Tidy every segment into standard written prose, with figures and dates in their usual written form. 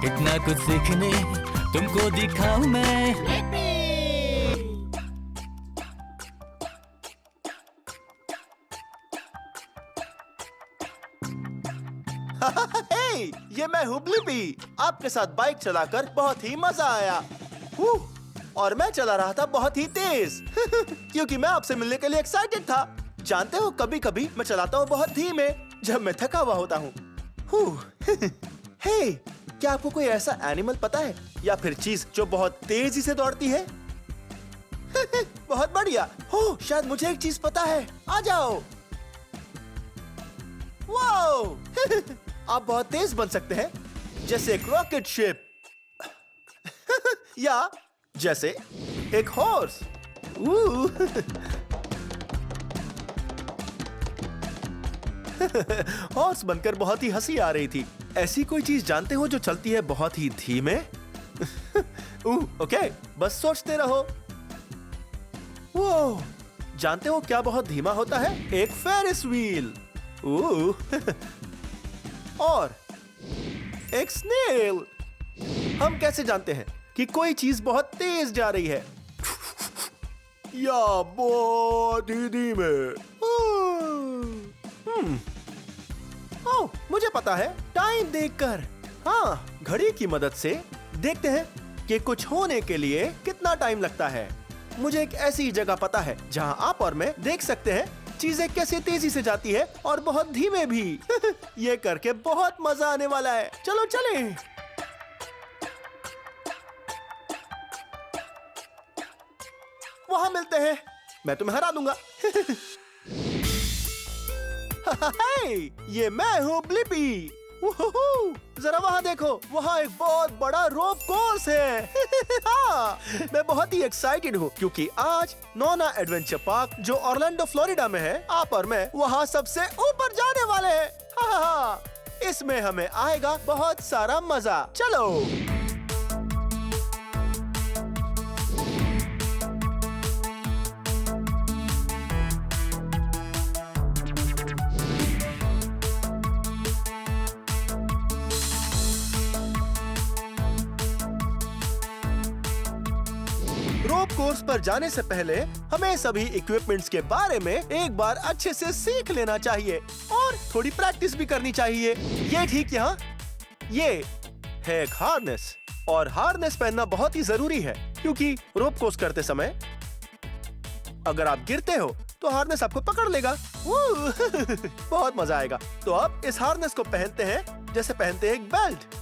इतना कुछ सीखने तुमको दिखाऊं मैं। हे, ये मैं हूँ ब्लिपी। आपके साथ बाइक चलाकर बहुत ही मजा आया। और मैं चला रहा था बहुत ही तेज क्योंकि मैं आपसे मिलने के लिए एक्साइटेड था। जानते हो, कभी कभी मैं चलाता हूँ बहुत धीमे जब मैं थका हुआ होता हूँ। हे, क्या आपको कोई ऐसा एनिमल पता है या फिर चीज जो बहुत तेजी से दौड़ती है? बहुत बढ़िया। शायद मुझे एक चीज पता है। आ जाओ। वाओ! आप बहुत तेज बन सकते हैं, जैसे एक रॉकेट शिप या जैसे एक हॉर्स। हॉर्स बनकर बहुत ही हंसी आ रही थी। ऐसी कोई चीज जानते हो जो चलती है बहुत ही धीमे? ओके, बस सोचते रहो। वो जानते हो क्या बहुत धीमा होता है? एक फेरिस व्हील। और एक स्नेल। हम कैसे जानते हैं कि कोई चीज बहुत तेज जा रही है या बहुत ही धीमे? मुझे पता है, टाइम देखकर। हाँ, घड़ी की मदद से देखते हैं कि कुछ होने के लिए कितना टाइम लगता है। मुझे एक ऐसी जगह पता है जहाँ आप और मैं देख सकते हैं चीजें कैसे तेजी से जाती है और बहुत धीमे भी। ये करके बहुत मजा आने वाला है। चलो चलें। वहां मिलते हैं। मैं तुम्हें हरा दूंगा। ये मैं हूँ ब्लिपी। जरा वहाँ देखो, वहाँ एक बहुत बड़ा रोप कोर्स है। हाँ, मैं बहुत ही एक्साइटेड हूँ क्योंकि आज नोना एडवेंचर पार्क जो ऑरलैंडो फ्लोरिडा में है, आप और मैं वहाँ सबसे ऊपर जाने वाले हैं। हाँ, इसमें हमें आएगा बहुत सारा मजा। चलो। रोप कोर्स पर जाने से पहले हमें सभी इक्विपमेंट्स के बारे में एक बार अच्छे से सीख लेना चाहिए और थोड़ी प्रैक्टिस भी करनी चाहिए। ये ठीक यहाँ, ये है एक हार्नेस, और हार्नेस पहनना बहुत ही जरूरी है क्योंकि रोप कोर्स करते समय अगर आप गिरते हो तो हार्नेस आपको पकड़ लेगा। बहुत मजा आएगा। तो अब इस हार्नेस को पहनते हैं जैसे पहनते हैं एक बेल्ट।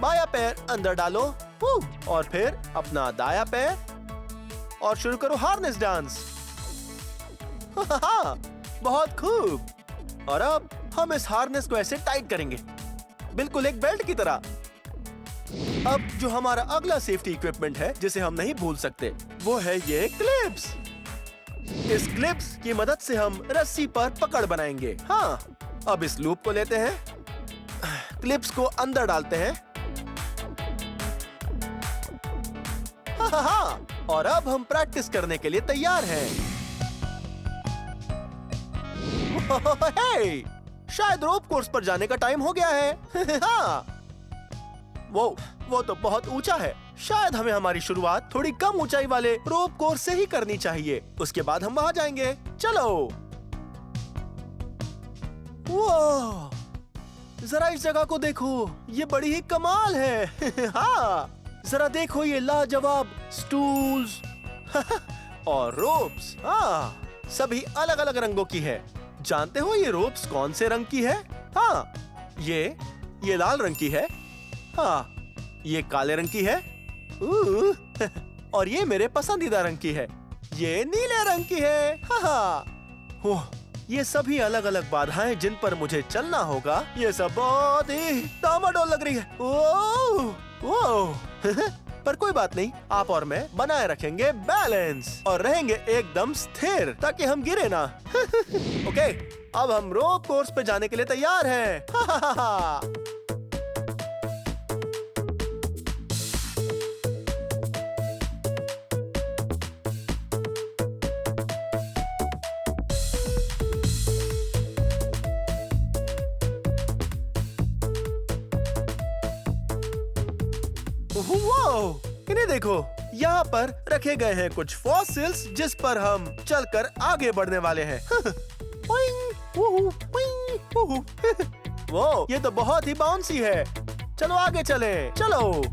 बायां पैर अंदर डालो और फिर अपना दायां पैर और शुरू करो हार्नेस डांस। बहुत खूब। और अब हम इस हार्नेस को ऐसे टाइट करेंगे, बिल्कुल एक बेल्ट की तरह। अब जो हमारा अगला सेफ्टी इक्विपमेंट है जिसे हम नहीं भूल सकते, वो है ये क्लिप्स। इस क्लिप्स की मदद से हम रस्सी पर पकड़ बनाएंगे। हाँ, अब इस लूप को लेते हैं, क्लिप्स को अंदर डालते हैं। हाँ, और अब हम प्रैक्टिस करने के लिए तैयार हैं। हे, शायद रोप कोर्स पर जाने का टाइम हो गया है। हाँ, वो तो बहुत ऊंचा है। शायद हमें हमारी शुरुआत थोड़ी कम ऊंचाई वाले रोप कोर्स से ही करनी चाहिए, उसके बाद हम वहां जाएंगे। चलो। वो जरा इस जगह को देखो, ये बड़ी ही कमाल है। हाँ, जरा देखो ये लाजवाब स्टूल्स और रोप्स। हाँ, सभी अलग अलग रंगों की है। जानते हो ये रोप्स कौन से रंग की है? हाँ, ये लाल रंग की है। हाँ, ये काले रंग की है। और ये मेरे पसंदीदा रंग की है, ये नीले रंग की है। हाँ, ये सभी अलग अलग बाधाएं जिन पर मुझे चलना होगा। ये सब बहुत ही डामाडोल लग रही है। ओह पर कोई बात नहीं, आप और मैं बनाए रखेंगे बैलेंस और रहेंगे एकदम स्थिर ताकि हम गिरे ना। ओके, अब हम रोप कोर्स पे जाने के लिए तैयार हैं। वाओ, इन्हें देखो, यहाँ पर रखे गए हैं कुछ फॉसिल्स जिस पर हम चलकर आगे बढ़ने वाले हैं। वो ये तो बहुत ही बाउंसी है। चलो आगे चले, चलो।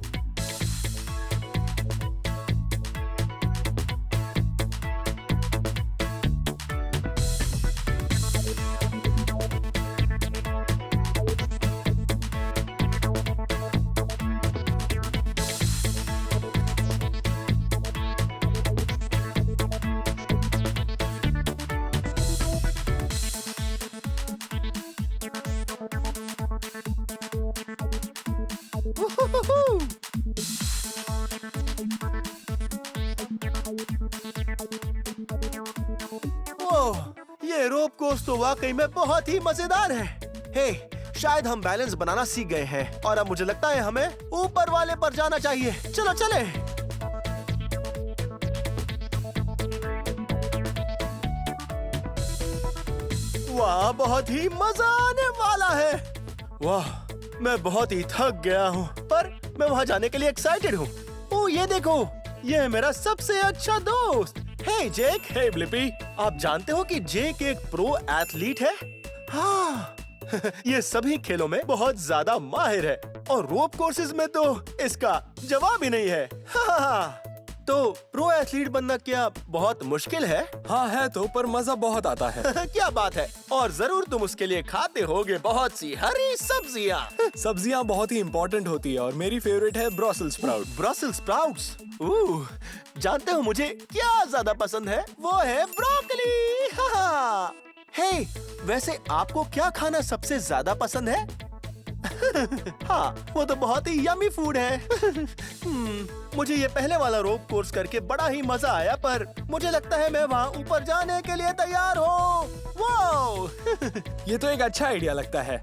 ओह, ये रोप कोर्स तो वाकई में बहुत ही मजेदार है। हे, शायद हम बैलेंस बनाना सीख गए हैं और अब मुझे लगता है हमें ऊपर वाले पर जाना चाहिए। चलो चले। वाह, बहुत ही मजा आने वाला है। वाह, मैं बहुत ही थक गया हूँ, पर मैं वहाँ जाने के लिए एक्साइटेड हूँ। ओह, ये देखो, ये है मेरा सबसे अच्छा दोस्त। हे जेक। हे ब्लिपी। आप जानते हो कि जेक एक प्रो एथलीट है? हाँ। ये सभी खेलों में बहुत ज्यादा माहिर है और रोप कोर्सेज में तो इसका जवाब ही नहीं है। हाँ। तो प्रो एथलीट बनना क्या बहुत मुश्किल है? हाँ है तो, पर मजा बहुत आता है। क्या बात है। और जरूर तुम उसके लिए खाते होगे बहुत सी हरी सब्जियाँ। सब्जियाँ बहुत ही इम्पोर्टेंट होती है और मेरी फेवरेट है ब्रसेल्स स्प्राउट। Brussels sprouts. जानते हो मुझे क्या ज्यादा पसंद है? वो है ब्रोकली। हाँ। हे, वैसे आपको क्या खाना सबसे ज्यादा पसंद है? हाँ, वो तो बहुत ही यमी फूड है। मुझे ये पहले वाला रोप कोर्स करके बड़ा ही मजा आया, पर मुझे लगता है मैं वहाँ ऊपर जाने के लिए तैयार हूँ। वाओ! ये तो एक अच्छा आइडिया लगता है।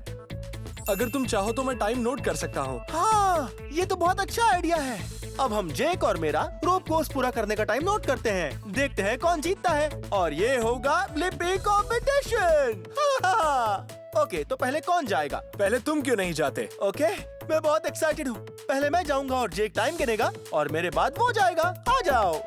अगर तुम चाहो तो मैं टाइम नोट कर सकता हूँ। हाँ, ये तो बहुत अच्छा आइडिया है। अब हम जेक और मेरा रोप कोर्स पूरा करने का टाइम नोट करते हैं। देखते हैं कौन जीतता है और ये होगा ब्लिपी कॉम्पिटिशन। ओके, तो पहले कौन जाएगा? पहले तुम क्यों नहीं जाते? ओके, मैं बहुत एक्साइटेड हूँ। पहले मैं जाऊंगा और जेक टाइम गिनेगा और मेरे बाद वो जाएगा। आ जाओ।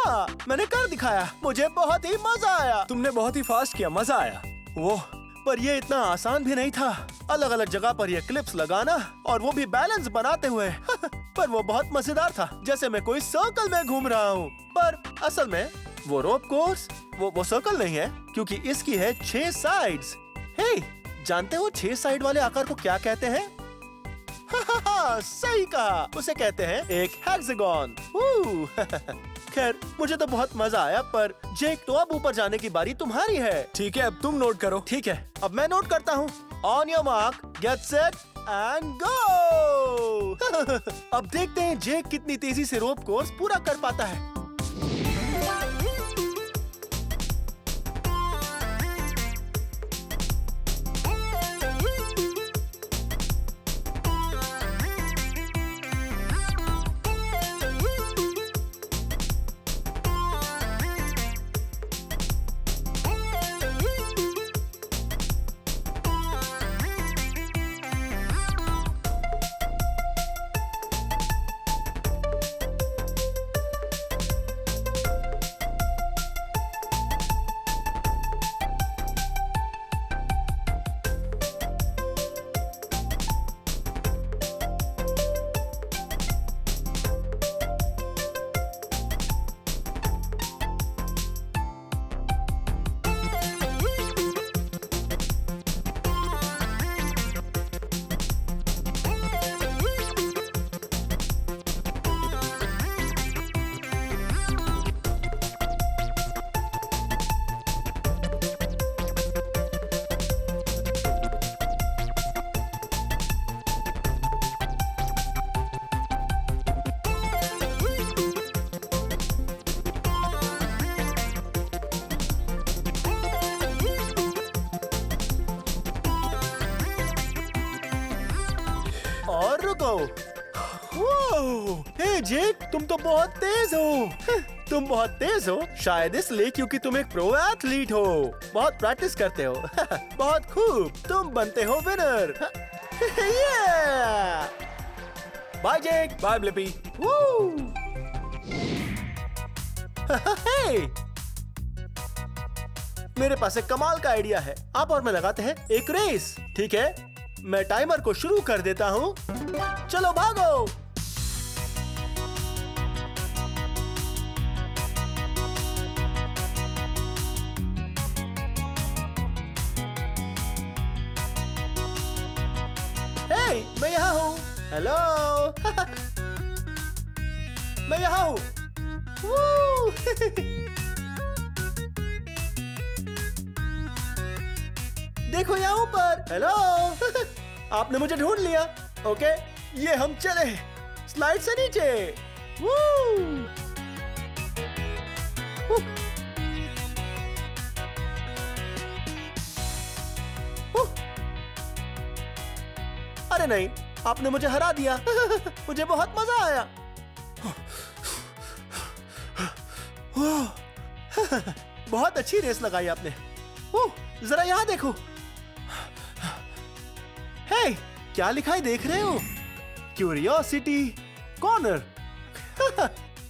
हाँ, मैंने कर दिखाया। मुझे बहुत ही मजा आया। तुमने बहुत ही फास्ट किया, मजा आया। वो पर ये इतना आसान भी नहीं था। अलग अलग जगह पर ये क्लिप्स लगाना और वो भी बैलेंस बनाते हुए पर वो बहुत मजेदार था, जैसे मैं कोई सर्कल में घूम रहा हूँ। पर असल में वो रोप कोर्स वो सर्कल नहीं है, क्योंकि इसकी है 6 साइड्स। हे, जानते हो 6 साइड वाले आकार को क्या कहते हैं? सही कहा, उसे कहते हैं एक हेक्सागन। खैर, मुझे तो बहुत मजा आया। पर जेक, तो अब ऊपर जाने की बारी तुम्हारी है। ठीक है, अब तुम नोट करो। ठीक है, अब मैं नोट करता हूँ। On your mark, get set and go. अब देखते हैं जेक कितनी तेजी से रोप कोर्स पूरा कर पाता है। और रुको। हे जेक, तुम तो बहुत तेज हो। तुम बहुत तेज हो शायद इसलिए क्योंकि तुम एक प्रो एथलीट हो। बहुत प्रैक्टिस करते हो। बहुत खूब, तुम बनते हो winner. Bye Jake. Bye Blippi. मेरे पास एक कमाल का आइडिया है। आप और मैं लगाते हैं एक रेस, ठीक है? मैं टाइमर को शुरू कर देता हूँ। चलो भागो। हे, मैं यहाँ हूँ। हेलो। मैं यहाँ हूँ। देखो यहाँ ऊपर। हेलो। आपने मुझे ढूंढ लिया। ओके, ये हम चले स्लाइड से नीचे। अरे नहीं, आपने मुझे हरा दिया। मुझे बहुत मजा आया। बहुत अच्छी रेस लगाई आपने। जरा यहाँ देखो। हे, क्या लिखा है देख रहे हो? Curiosity corner.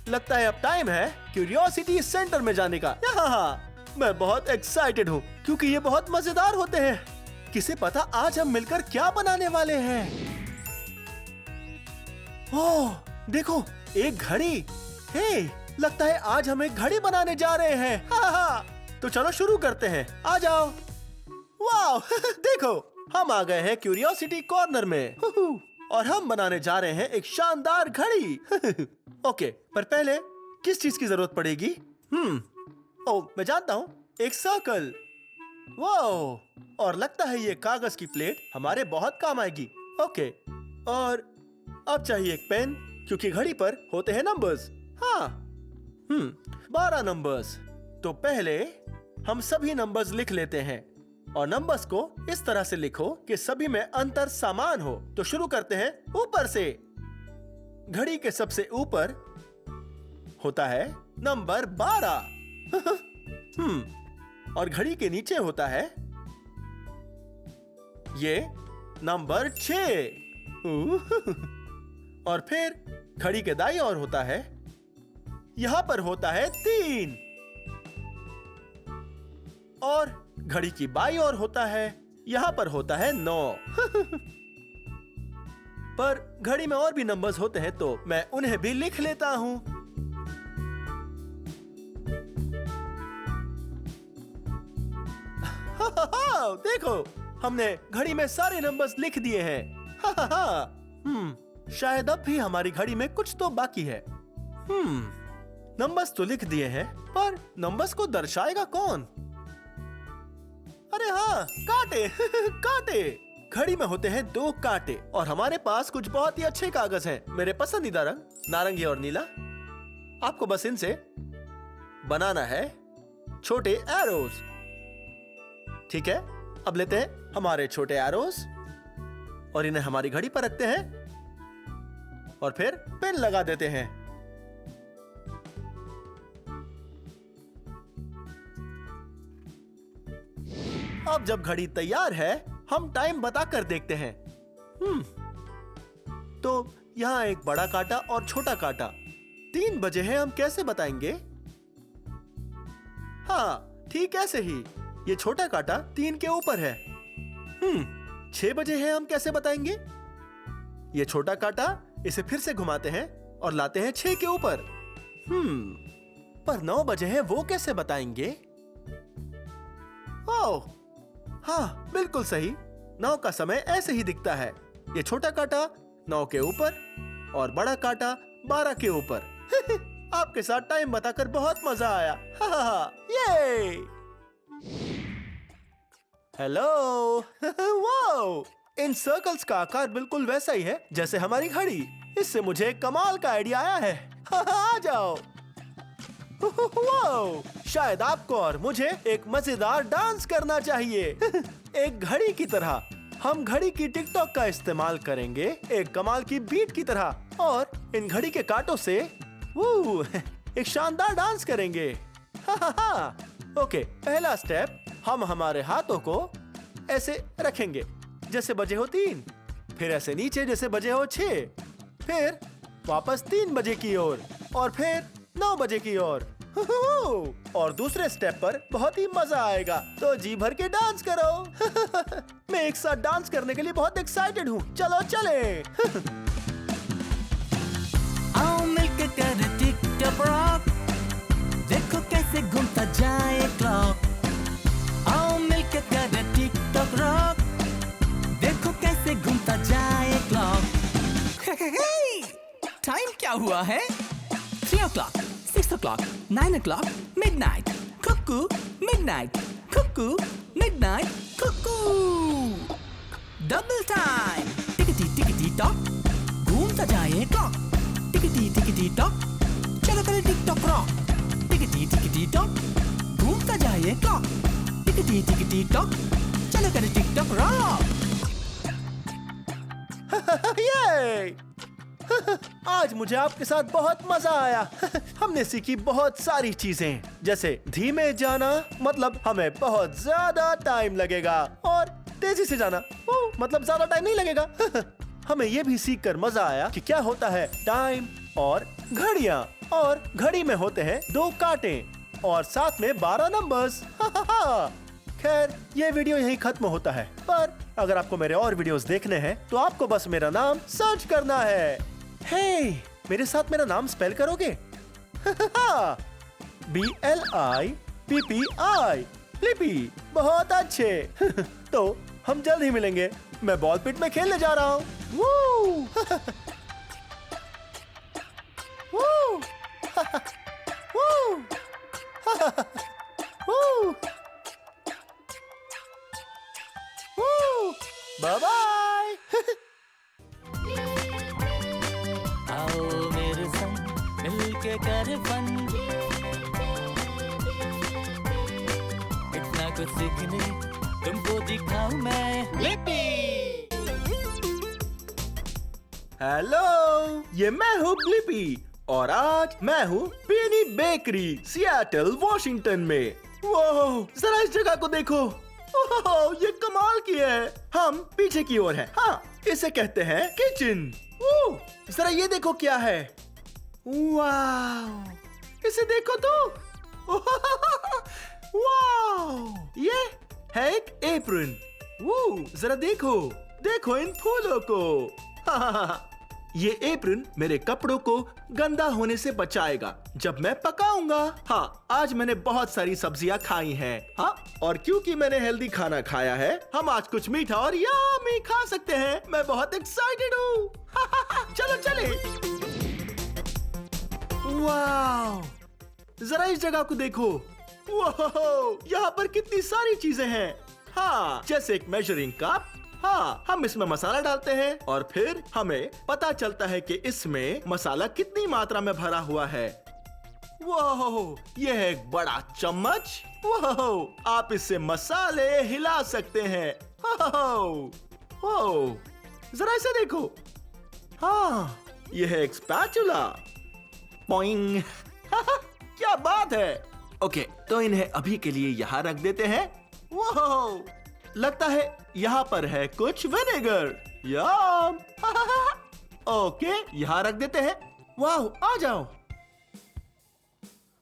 लगता है अब टाइम है क्यूरियोसिटी सेंटर में जाने का। मैं बहुत एक्साइटेड हूँ क्योंकि ये बहुत मजेदार होते हैं। किसे पता आज हम मिलकर क्या बनाने वाले हैं? ओह, देखो एक घड़ी। हे, लगता है आज हम एक घड़ी बनाने जा रहे हैं। तो चलो शुरू करते हैं। आ जाओ। वाह, देखो हम आ गए हैं क्यूरियोसिटी कॉर्नर में। और हम बनाने जा रहे हैं एक शानदार घड़ी। ओके, पर पहले किस चीज की जरूरत पड़ेगी? ओह, मैं जानता हूँ, एक सर्कल। वाह, और लगता है ये कागज की प्लेट हमारे बहुत काम आएगी। ओके, और अब चाहिए एक पेन, क्योंकि घड़ी पर होते हैं नंबर्स। हाँ, 12 नंबर्स। तो पहले हम सभी नंबर्स लिख लेते हैं और नंबर्स को इस तरह से लिखो कि सभी में अंतर समान हो। तो शुरू करते हैं ऊपर से। घड़ी के सबसे ऊपर होता है नंबर 12। और घड़ी के नीचे होता है ये नंबर 6। और फिर घड़ी के दाईं ओर होता है यहाँ पर होता है 3 और घड़ी की बाईं ओर होता है, यहाँ पर होता है 9। पर घड़ी में और भी नंबर्स होते हैं तो मैं उन्हें भी लिख लेता हूँ। देखो, हमने घड़ी में सारे नंबर्स लिख दिए हैं। शायद अब भी हमारी घड़ी में कुछ तो बाकी है। नंबर्स तो लिख दिए हैं, पर नंबर्स को दर्शाएगा कौन? अरे हाँ, कांटे। कांटे। घड़ी में होते हैं 2 कांटे और हमारे पास कुछ बहुत ही अच्छे कागज हैं। मेरे पसंदीदा रंग नारंगी और नीला। आपको बस इनसे बनाना है छोटे एरोज। ठीक है, अब लेते हैं हमारे छोटे एरोज और इन्हें हमारी घड़ी पर रखते हैं और फिर पेन लगा देते हैं। अब जब घड़ी तैयार है, हम टाइम बताकर देखते हैं। तो यहाँ एक बड़ा कांटा और छोटा कांटा। 3 बजे हैं, हम कैसे बताएंगे? हाँ, ठीक ऐसे ही। ये छोटा कांटा 3 के ऊपर है। 6 बजे हैं, हम कैसे बताएंगे? ये छोटा कांटा, इसे फिर से घुमाते हैं और लाते हैं 6 के ऊपर। पर 9 बजे हैं, वो कैसे बताएंगे? ओह, हाँ, बिल्कुल सही। 9 का समय ऐसे ही दिखता है। ये छोटा कांटा 9 के ऊपर और बड़ा कांटा 12 के ऊपर। आपके साथ टाइम बताकर बहुत मजा आया। ये हेलो। वाओ, इन सर्कल्स का आकार बिल्कुल वैसा ही है जैसे हमारी घड़ी। इससे मुझे एक कमाल का आइडिया आया है। आ जाओ। वाओ, शायद आपको और मुझे एक मजेदार डांस करना चाहिए। एक घड़ी की तरह। हम घड़ी की टिकटॉक का इस्तेमाल करेंगे एक कमाल की बीट की तरह और इन घड़ी के कांटों से एक शानदार डांस करेंगे। ओके, पहला स्टेप, हम हमारे हाथों को ऐसे रखेंगे जैसे बजे हो 3, फिर ऐसे नीचे जैसे बजे हो 6, फिर वापस 3 बजे की ओर और फिर 9 बजे की ओर। और दूसरे स्टेप पर बहुत ही मजा आएगा, तो जी भर के डांस करो। मैं एक साथ डांस करने के लिए बहुत एक्साइटेड हूँ। चलो चले। आओ मिलके करे टिक-टॉक रॉक, देखो कैसे घूमता जाए क्लॉक। आओ मिलके करे टिक-टॉक रॉक, देखो कैसे घूमता जाए क्लॉक। टाइम क्या हुआ है? 3 o'clock, 6 o'clock, 9 o'clock, midnight, cuckoo, midnight, cuckoo, midnight, cuckoo. Double time. Tickety tock, घूमता जाए क्लॉक। टिकटी टॉक, चलो करें टिक-टॉक रॉक। टिकटी टॉक, घूमता जाए क्लॉक। टिकटी टॉक, चलो करें टिक-टॉक रॉक। ये आज मुझे आपके साथ बहुत मजा आया। हमने सीखी बहुत सारी चीजें, जैसे धीमे जाना मतलब हमें बहुत ज्यादा टाइम लगेगा और तेजी से जाना मतलब ज्यादा टाइम नहीं लगेगा। हमें ये भी सीख कर मजा आया कि क्या होता है टाइम और घड़ियां, और घड़ी में होते हैं 2 कांटे और साथ में 12 नंबर्स। खैर, ये वीडियो यहीं खत्म होता है, पर अगर आपको मेरे और वीडियोस देखने हैं तो आपको बस मेरा नाम सर्च करना है। हे, मेरे साथ मेरा नाम स्पेल करोगे? BLIPPI, लिपि। बहुत अच्छे। तो हम जल्द ही मिलेंगे। मैं बॉल पिट में खेलने जा रहा हूँ। Bye bye. आओ मेरे संग मिलके करे फन, इतना कुछ सीखने तुमको दिखाऊं मैं। लिपि। हेलो, ये मैं हूँ ब्लिपी और आज मैं हूँ पेनी बेकरी, सिएटल, वॉशिंगटन में। वो जरा इस जगह को देखो। ओह, ये कमाल की है। हम पीछे की ओर हैं। हाँ, इसे कहते हैं किचन। ओह, जरा ये देखो क्या है। वाव, इसे देखो तो। वाह, ये है एक एप्रन। वो जरा देखो, देखो इन फूलों को। ये एप्रन मेरे कपड़ों को गंदा होने से बचाएगा जब मैं पकाऊंगा। हाँ, आज मैंने बहुत सारी सब्जियां खाई हैं। हाँ, और क्योंकि मैंने हेल्दी खाना खाया है, हम आज कुछ मीठा और यम्मी खा सकते हैं। मैं बहुत एक्साइटेड हूँ। चलो चले। वाह, जरा इस जगह को देखो। वाह, यहाँ पर कितनी सारी चीजें हैं। हाँ, जैसे एक मेजरिंग कप। हाँ, हम इसमें मसाला डालते हैं और फिर हमें पता चलता है कि इसमें मसाला कितनी मात्रा में भरा हुआ है। वाह, यह है एक बड़ा चम्मच। वाह, आप इससे मसाले हिला सकते हैं। वाह, जरा इसे देखो। हाँ, यह है एक स्पैचुला। पॉइंग। क्या बात है। ओके, तो इन्हें अभी के लिए यहाँ रख देते हैं। वाह, लगता है यहाँ पर है कुछ विनेगर। यम। ओके, यहाँ रख देते हैं। वाह, आ जाओ।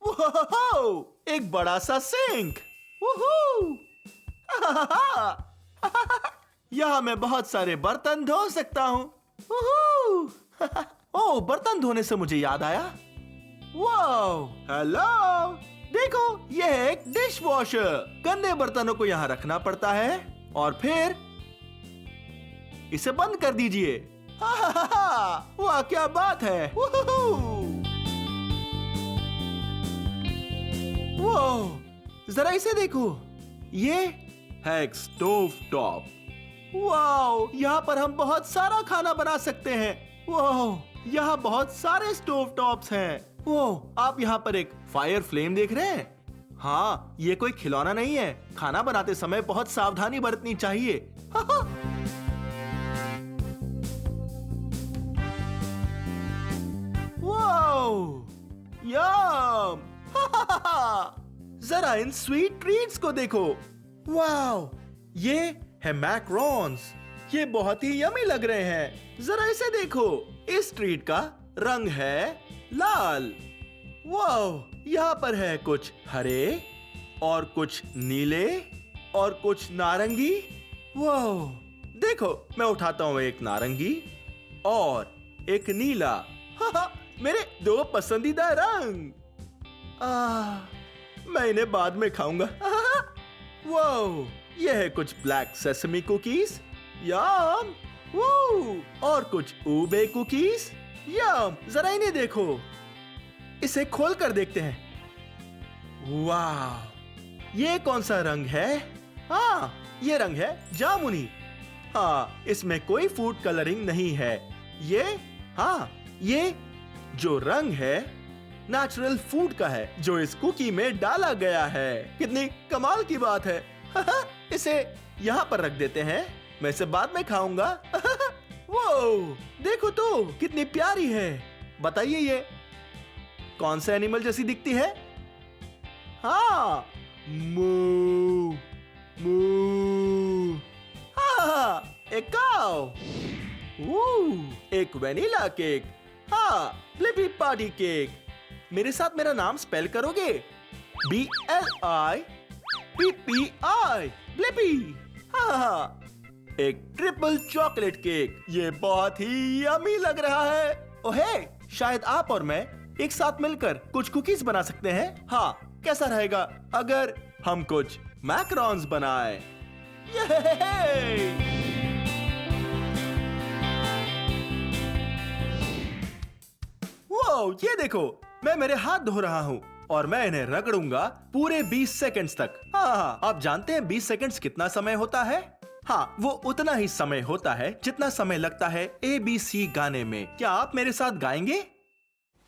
वाह, एक बड़ा सा सिंक। यहाँ मैं बहुत सारे बर्तन धो सकता हूँ। ओह, बर्तन धोने से मुझे याद आया। वाह, हेलो, देखो, यह है एक डिश वॉशर। गंदे बर्तनों को यहाँ रखना पड़ता है और फिर इसे बंद कर दीजिए। वाह, क्या बात है। वाह, जरा इसे देखो। ये है एक स्टोव टॉप। वाह, यहाँ पर हम बहुत सारा खाना बना सकते हैं। वाह, यहाँ बहुत सारे स्टोव टॉप्स हैं। ओह, आप यहाँ पर एक फायर फ्लेम देख रहे हैं? हाँ, ये कोई खिलौना नहीं है। खाना बनाते समय बहुत सावधानी बरतनी चाहिए। वाओ, यम। जरा इन स्वीट ट्रीट्स को देखो। वाओ, ये है मैकरोन्स। ये बहुत ही यमी लग रहे हैं। जरा इसे देखो। इस ट्रीट का रंग है लाल। वाह, यहाँ पर है कुछ हरे और कुछ नीले और कुछ नारंगी। वाह, देखो, मैं उठाता हूँ एक नारंगी और एक नीला। मेरे दो पसंदीदा रंग। मैं इन्हें बाद में खाऊंगा। वाह, यह है कुछ ब्लैक सेसमी कुकीज। यम। और कुछ ऊबे कुकीज। यम, जरा इन्हें देखो। इसे खोल कर देखते हैं। वाह, ये कौन सा रंग है? हाँ, ये रंग है जामुनी। हाँ, इसमें कोई फूड कलरिंग नहीं है। ये जो रंग है नेचुरल फूड का है जो इस कुकी में डाला गया है। कितनी कमाल की बात है। इसे यहाँ पर रख देते हैं। मैं इसे बाद में खाऊंगा। वो देखो तो, कितनी प्यारी है। बताइए, ये कौन सा एनिमल जैसी दिखती है? हाँ, मू मू। हाँ, एक काऊ। एक वेनिला केक। हाँ, ब्लिपी पार्टी केक। मेरे साथ मेरा नाम स्पेल करोगे? BLIPPI, Blippi. हाँ, एक ट्रिपल चॉकलेट केक। ये बहुत ही यमी लग रहा है। ओहे, शायद आप और मैं एक साथ मिलकर कुछ कुकीज बना सकते हैं। हाँ, कैसा रहेगा अगर हम कुछ मैकरॉन्स बनाएं? वो ये देखो, मैं मेरे हाथ धो रहा हूँ और मैं इन्हें रगड़ूंगा पूरे 20 सेकंड्स तक। हाँ, आप जानते हैं 20 सेकंड्स कितना समय होता है? हाँ, वो उतना ही समय होता है जितना समय लगता है ABC गाने में। क्या आप मेरे साथ गाएंगे?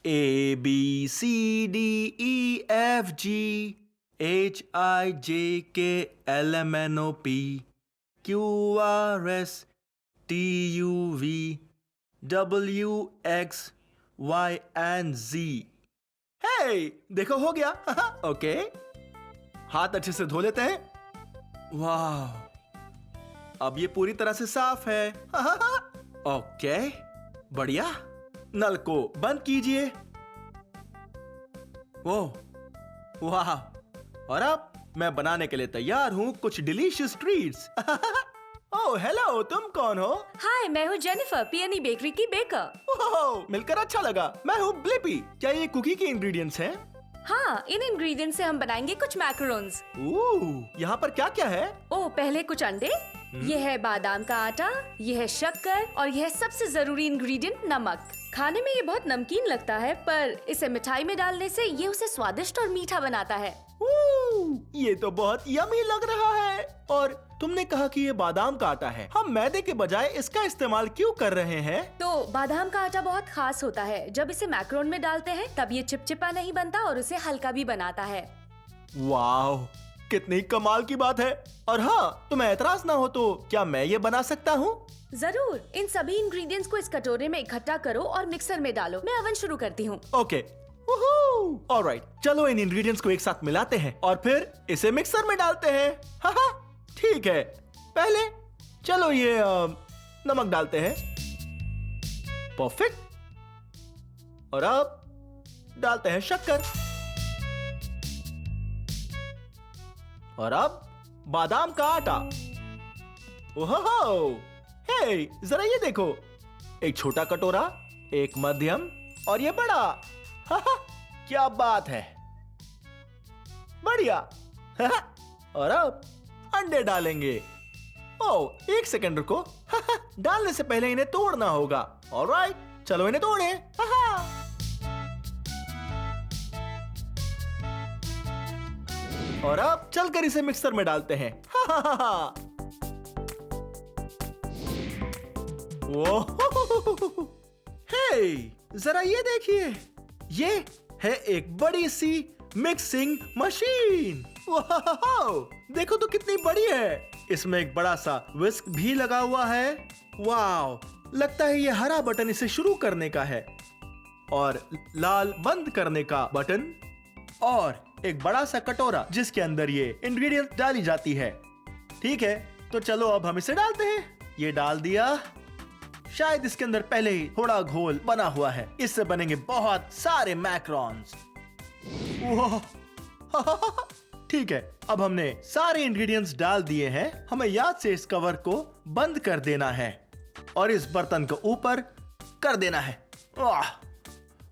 ABCDEFGHIJKLMNOP QRSTUVWXYZ। हे, देखो हो गया। ओके, हाथ अच्छे से धो लेते हैं। वाह, अब ये पूरी तरह से साफ है। ओके, बढ़िया। नल को बंद कीजिए। ओह, वाह! और अब मैं बनाने के लिए तैयार हूँ कुछ डिलीशियस ट्रीट्स। ओह हेलो, तुम कौन हो? हाय, मैं हूँ जेनिफर, पीएनई बेकरी की बेकर। ओह, मिलकर अच्छा लगा। मैं हूँ ब्लिपी। क्या ये कुकी के इंग्रेडिएंट्स हैं? हाँ, इन इंग्रेडिएंट्स से हम बनाएंगे कुछ मैकरोन्स। यहाँ पर क्या क्या है? ओह, पहले कुछ अंडे, ये है बादाम का आटा, ये है शक्कर और यह है सबसे जरूरी इंग्रेडिएंट नमक। खाने में ये बहुत नमकीन लगता है, पर इसे मिठाई में डालने से ये उसे स्वादिष्ट और मीठा बनाता है। ये तो बहुत यमी लग रहा है। और तुमने कहा कि ये बादाम का आटा है। हम मैदे के बजाय इसका इस्तेमाल क्यों कर रहे हैं? तो बादाम का आटा बहुत खास होता है। जब इसे मैक्रोन में डालते हैं तब ये चिपचिपा नहीं बनता और उसे हल्का भी बनाता है। वाह, कितनी कमाल की बात है। और हाँ, तुम्हें ऐतराज ना हो तो क्या मैं ये बना सकता हूँ? जरूर। इन सभी इंग्रेडिएंट्स को इस कटोरे में इकट्ठा करो और मिक्सर में डालो। मैं ओवन शुरू करती हूँ। ओके। ऑलराइट, चलो इन इंग्रेडिएंट्स को एक साथ मिलाते हैं और फिर इसे मिक्सर में डालते हैं। हाँ, ठीक है। पहले चलो ये नमक डालते हैं। परफेक्ट। और अब डालते हैं शक्कर। और अब बादाम का आटा। ओहो, हे, जरा ये देखो। एक छोटा कटोरा, एक मध्यम और ये बड़ा। क्या बात है, बढ़िया। और अब अंडे डालेंगे। ओह, एक सेकंड रुको। डालने से पहले इन्हें तोड़ना होगा। ऑलराइट, चलो इन्हें तोड़ें। और अब चलकर इसे मिक्सर में डालते हैं। हे, जरा ये देखिए, ये है एक बड़ी सी मिक्सिंग मशीन। देखो तो कितनी बड़ी है। इसमें एक बड़ा सा विस्क भी लगा हुआ है। वाव, लगता है ये हरा बटन इसे शुरू करने का है और लाल बंद करने का बटन, और एक बड़ा सा कटोरा जिसके अंदर ये इंग्रेडिएंट डाली जाती है। ठीक है, तो चलो अब हम इसे डालते हैं। ये डाल दिया। शायद इसके अंदर पहले ही थोड़ा घोल बना हुआ है। इससे बनेंगे बहुत सारे मैक्रोन्स। ठीक है, अब हमने सारे इंग्रेडिएंट्स डाल दिए हैं। हमें याद से इस कवर को बंद कर देना है और इस बर्तन को ऊपर कर देना है। वाह,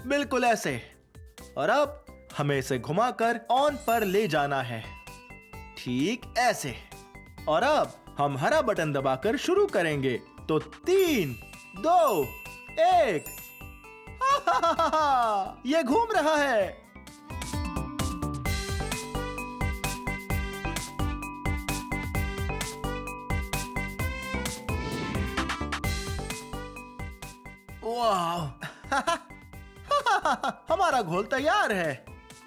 बिल्कुल ऐसे। और अब हमें इसे घुमाकर ऑन पर ले जाना है। ठीक ऐसे। और अब हम हरा बटन दबाकर शुरू करेंगे। तो 3, 2, 1। ये घूम रहा है। वाह, हमारा घोल तैयार है।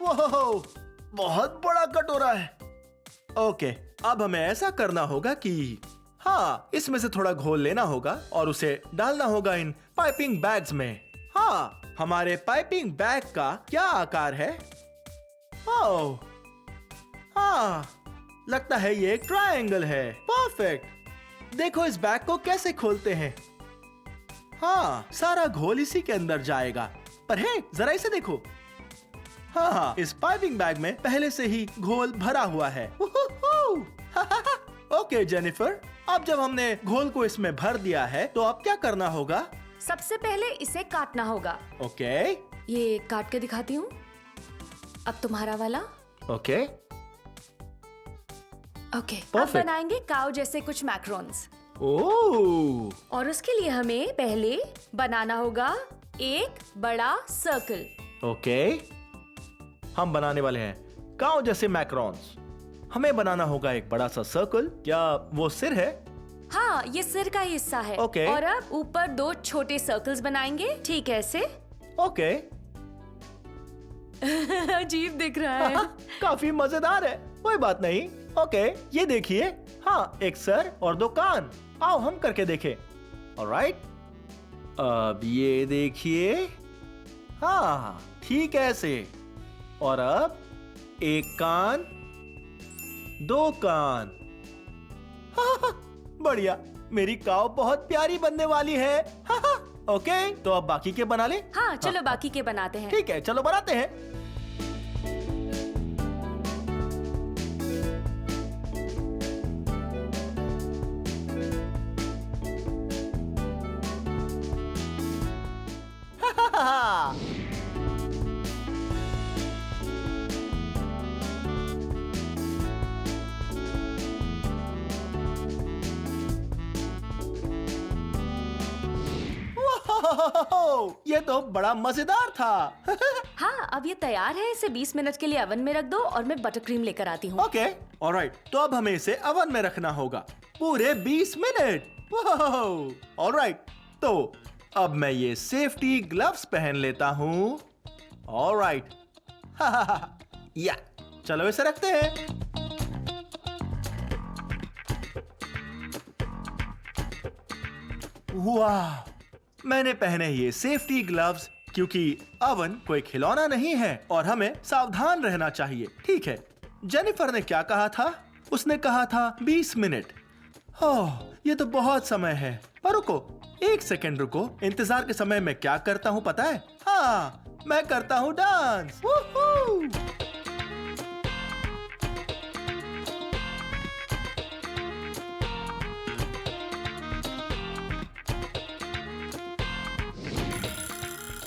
वो बहुत बड़ा कटोरा है। ओके, अब हमें ऐसा करना होगा कि हाँ, इसमें से थोड़ा घोल लेना होगा और उसे डालना होगा इन पाइपिंग बैग्स में। हाँ, हमारे पाइपिंग बैग का क्या आकार है? ओह, हाँ, लगता है ये एक ट्रायंगल है। परफेक्ट। देखो इस बैग को कैसे खोलते हैं। हाँ, सारा घोल इसी के अंदर जाएगा। पर है, जरा इसे देखो। हाँ, इस पाइपिंग बैग में पहले से ही घोल भरा हुआ है। ओके जेनिफर, अब जब हमने घोल को इसमें भर दिया है तो अब क्या करना होगा? सबसे पहले इसे काटना होगा। ओके। ये काट के दिखाती हूँ। अब तुम्हारा वाला। ओके। ओके, अब Perfect. बनाएंगे काऊ जैसे कुछ मैक्रोन्स। ओह, और उसके लिए हमें पहले बनाना होगा एक बड़ा सर्कल। ओके। हम बनाने वाले हैं काऊ जैसे मैक्रोन्स। हमें बनाना होगा एक बड़ा सा सर्कल। क्या वो सिर है? हाँ, ये सिर का हिस्सा है। Okay. और अब ऊपर 2 छोटे सर्कल्स बनाएंगे। ठीक है, ऐसे। ओके। अजीब दिख रहा है। काफी मजेदार है। कोई बात नहीं। ओके, ये देखिए। हाँ, एक सर और 2 कान। आओ हम करके देखें। ऑलराइट। अब ये देखिए। हाँ, ठीक ऐसे। और अब एक कान, 2 कान। बढ़िया, मेरी काऊ बहुत प्यारी बनने वाली है। ओके, तो अब बाकी के बना ले। हाँ, चलो बाकी के बनाते हैं। ठीक है, चलो बनाते हैं। हा। वाह, ये तो बड़ा मजेदार था। हाँ, अब ये तैयार है। इसे 20 मिनट के लिए ओवन में रख दो और मैं बटर क्रीम लेकर आती हूँ। Okay, alright. तो अब हमें इसे ओवन में रखना होगा पूरे 20 मिनट। ऑलराइट, तो अब मैं ये सेफ्टी ग्लव्स पहन लेता हूँ। ऑलराइट, या चलो इसे रखते हैं। वाह, मैंने पहने ये सेफ्टी ग्लव्स क्योंकि ओवन कोई खिलौना नहीं है और हमें सावधान रहना चाहिए। ठीक है, जेनिफर ने क्या कहा था? उसने कहा था 20 मिनट। ओह, ये तो बहुत समय है। पर रुको, 1 सेकंड रुको। इंतजार के समय मैं क्या करता हूँ पता है? हाँ, मैं करता हूँ डांस। वूहू!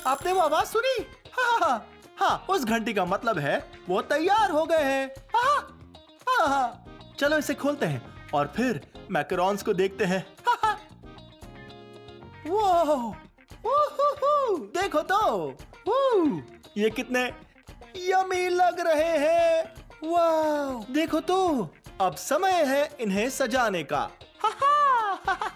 आपने वो आवाज सुनी? हाँ हाँ हाँ, उस घंटी का मतलब है वो तैयार हो गए हैं। हाँ हाँ हाँ, चलो इसे खोलते हैं और फिर मैकरोन्स को देखते हैं। हाँ हाँ, वो देखो तो, ये कितने यमी लग रहे हैं। वाह, देखो तो, अब समय है इन्हें सजाने का। हा हा हा हा।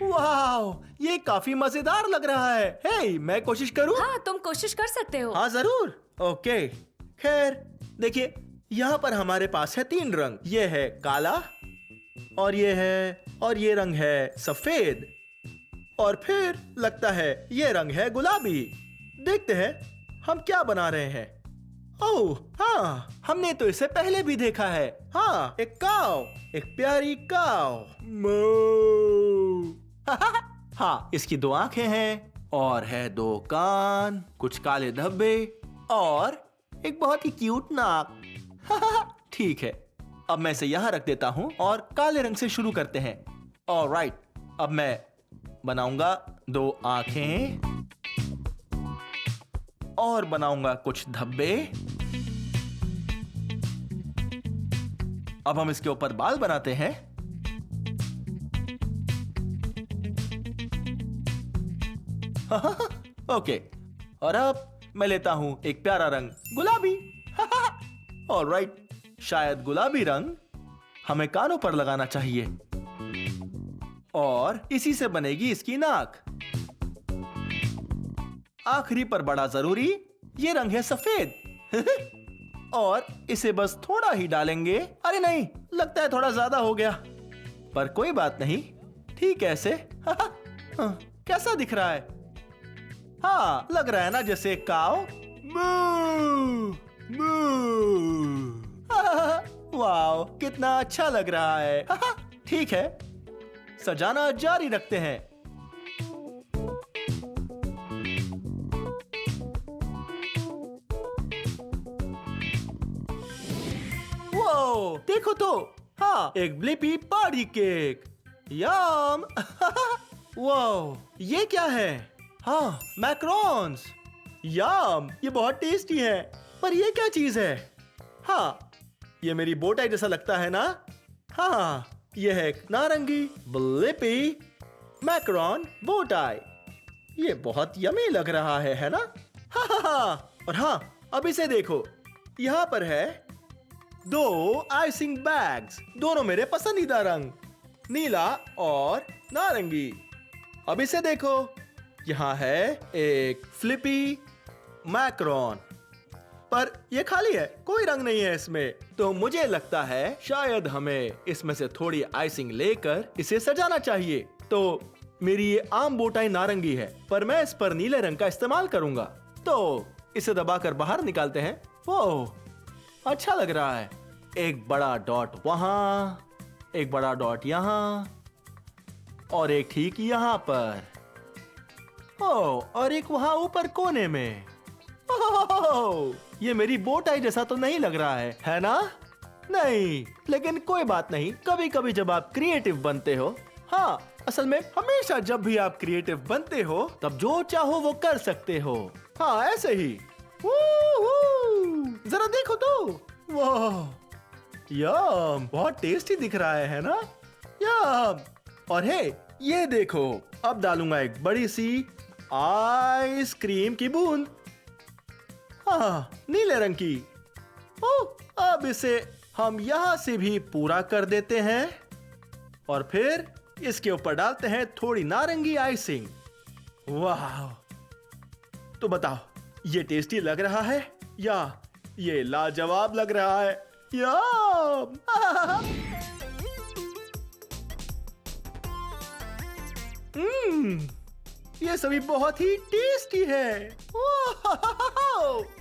वाह, ये काफी मजेदार लग रहा है। हे, मैं कोशिश करूं? हाँ, तुम कोशिश कर सकते हो। हाँ जरूर। ओके, खैर देखिए, यहाँ पर हमारे पास है 3 रंग। ये है काला, और ये रंग है सफेद, और फिर लगता है ये रंग है गुलाबी। देखते हैं हम क्या बना रहे हैं। ओह हाँ, हमने तो इसे पहले भी देखा है। हाँ, एक काऊ, एक प्यारी काऊ। हाँ, इसकी 2 आंखें हैं और है 2 कान, कुछ काले धब्बे और एक बहुत ही क्यूट नाक। ठीक है, अब मैं इसे यहाँ रख देता हूँ और काले रंग से शुरू करते हैं। ऑलराइट, अब मैं बनाऊंगा 2 आंखें और बनाऊंगा कुछ धब्बे। अब हम इसके ऊपर बाल बनाते हैं। ओके, और अब मैं लेता हूं एक प्यारा रंग गुलाबी। ऑलराइट, शायद गुलाबी रंग हमें कानों पर लगाना चाहिए और इसी से बनेगी इसकी नाक। आखिरी पर बड़ा जरूरी, ये रंग है सफेद। और इसे बस थोड़ा ही डालेंगे। अरे नहीं, लगता है थोड़ा ज्यादा हो गया, पर कोई बात नहीं। ठीक है, ऐसे कैसा दिख रहा है? हाँ, लग रहा है ना जैसे काऊ। वाओ, कितना अच्छा लग रहा है। ठीक है, सजाना जारी रखते हैं। वो देखो तो, हाँ, एक ब्लिपी पार्टी केक। यम। वो ये क्या है? हाँ, मैक्रोन्स। यम, ये बहुत टेस्टी है। पर ये क्या चीज है? हाँ, ये मेरी बोटाई जैसा लगता है ना? हाँ, ये है एक नारंगी ब्लिपी मैक्रोन बोटाई। ये बहुत यमी लग रहा है ना? हाँ हाँ हाँ। और हाँ, अब इसे देखो, यहाँ पर है 2 आइसिंग बैग्स, दोनों मेरे पसंदीदा रंग, नीला और नारंगी। अब इसे देखो, यहाँ है एक फ्लिपी मैक्रोन, पर ये खाली है, कोई रंग नहीं है इसमें। तो मुझे लगता है शायद हमें इसमें से थोड़ी आइसिंग लेकर इसे सजाना चाहिए। तो मेरी ये आम बोटाई नारंगी है, पर मैं इस पर नीले रंग का इस्तेमाल करूंगा। तो इसे दबाकर बाहर निकालते हैं। ओह, अच्छा लग रहा है। एक बड़ा डॉट वहां, एक बड़ा डॉट यहां और एक ठीक यहां पर। ओह, और एक वहां ऊपर कोने में। ओह, ये मेरी बो टाई जैसा तो नहीं लग रहा है ना? नहीं, लेकिन कोई बात नहीं। कभी कभी जब आप क्रिएटिव बनते हो, हाँ, असल में हमेशा जब भी आप क्रिएटिव बनते हो तब जो चाहो वो कर सकते हो। हाँ, ऐसे ही। जरा देखो तो। वाह, यम, बहुत टेस्टी दिख रहा है ना? यम। और हे, ये देखो, अब डालूंगा एक बड़ी सी आइसक्रीम की बूंद। हाँ, नीले रंग की। ओह, अब इसे हम यहां से भी पूरा कर देते हैं और फिर इसके ऊपर डालते हैं थोड़ी नारंगी आइसिंग। वाह, तो बताओ, ये टेस्टी लग रहा है या ये लाजवाब लग रहा है? यम। ये सभी बहुत ही टेस्टी है।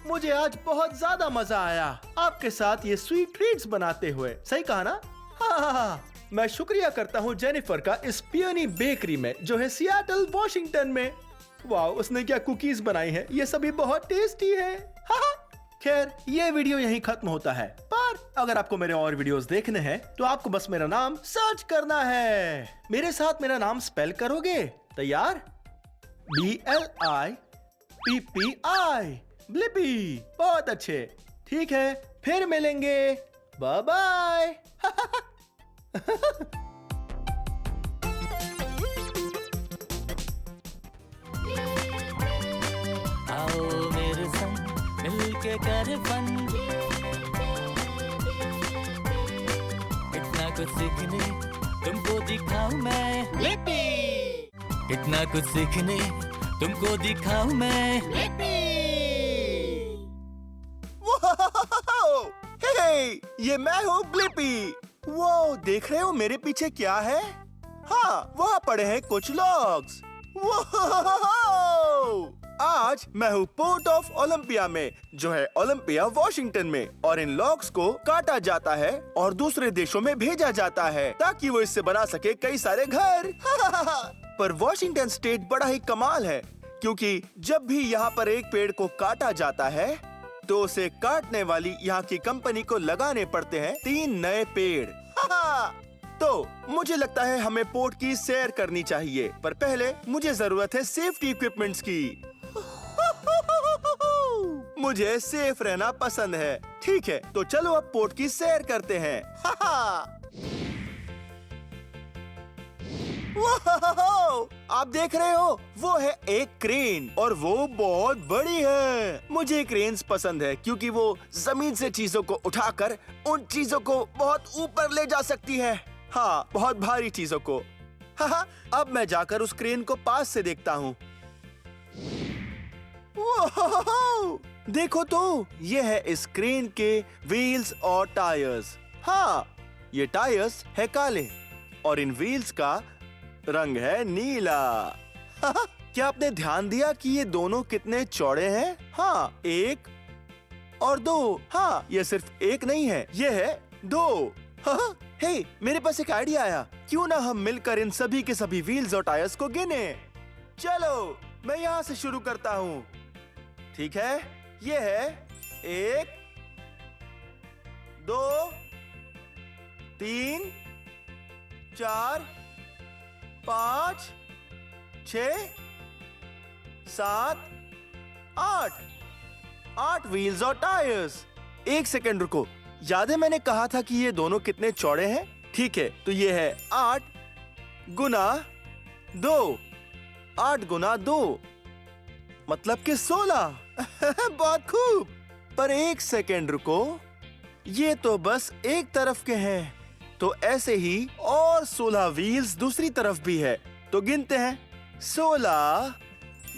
मुझे आज बहुत ज्यादा मजा आया आपके साथ ये स्वीट ट्रीट्स बनाते हुए। सही कहा ना? हाँ। मैं शुक्रिया करता हूँ जेनिफर का इस पियोनी बेकरी में जो है सियाटल वॉशिंगटन में। वाह, उसने क्या कुकीज बनाई हैं, ये सभी बहुत टेस्टी है। खैर, ये वीडियो यहीं खत्म होता है, पर अगर आपको मेरे और वीडियोस देखने हैं तो आपको बस मेरा नाम सर्च करना है। मेरे साथ मेरा नाम स्पेल करोगे? तैयार? BLIPPI, Blippi. बहुत अच्छे। ठीक है, फिर मिलेंगे। Bye bye. आओ मेरे संग मिलके करे फन, इतना कुछ सीखने तुमको दिखाऊं मैं लिपि, इतना कुछ सीखने तुमको दिखाऊं मैं लिपि। हे, ये मैं हूँ ब्लिपी। वो देख रहे हो मेरे पीछे क्या है? हाँ, वहाँ पड़े हैं कुछ लॉग्स। आज मैं हूँ पोर्ट ऑफ ओलंपिया में, जो है ओलंपिया वॉशिंगटन में, और इन लॉग्स को काटा जाता है और दूसरे देशों में भेजा जाता है ताकि वो इससे बना सके कई सारे घर। पर वॉशिंगटन स्टेट बड़ा ही कमाल है, क्योंकि जब भी यहाँ पर एक पेड़ को काटा जाता है तो उसे काटने वाली यहाँ की कंपनी को लगाने पड़ते हैं 3 नए पेड़। तो मुझे लगता है हमें पोर्ट की सैर करनी चाहिए, पर पहले मुझे जरूरत है सेफ्टी इक्विपमेंट्स की। मुझे सेफ रहना पसंद है। ठीक है, तो चलो अब पोर्ट की सैर करते हैं। आप देख रहे हो, वो है एक क्रेन और वो बहुत बड़ी है। मुझे क्रेन्स पसंद है क्योंकि वो जमीन से चीजों को उठाकर उन चीजों को बहुत ऊपर ले जा सकती है। हाँ, बहुत भारी चीजों को। अब मैं जाकर उस क्रेन को पास से देखता हूँ। देखो तो, ये है इस क्रेन के व्हील्स और टायर्स। हाँ, ये टायर्स है काले और इन व्हील्स का रंग है नीला। क्या आपने ध्यान दिया कि ये दोनों कितने चौड़े हैं? हाँ, 1 और 2। हाँ, ये सिर्फ 1 नहीं है, ये है 2। हे, मेरे पास एक आइडिया आया। क्यों ना हम मिलकर इन सभी के सभी व्हील्स और टायर्स को गिने? चलो, मैं यहाँ से शुरू करता हूँ। ठीक है, ये है 1, 2, 3, 4, 5, 6, 7, 8। 8 व्हील्स और टायर्स। 1 सेकेंड रुको, याद है मैंने कहा था कि ये दोनों कितने चौड़े हैं? ठीक है, तो ये है 8 गुना 2। 8 गुना 2 मतलब कि 16। बहुत खूब। पर 1 सेकेंड रुको, ये तो बस एक तरफ के हैं, तो ऐसे ही और 16 व्हील्स दूसरी तरफ भी है। तो गिनते हैं, 16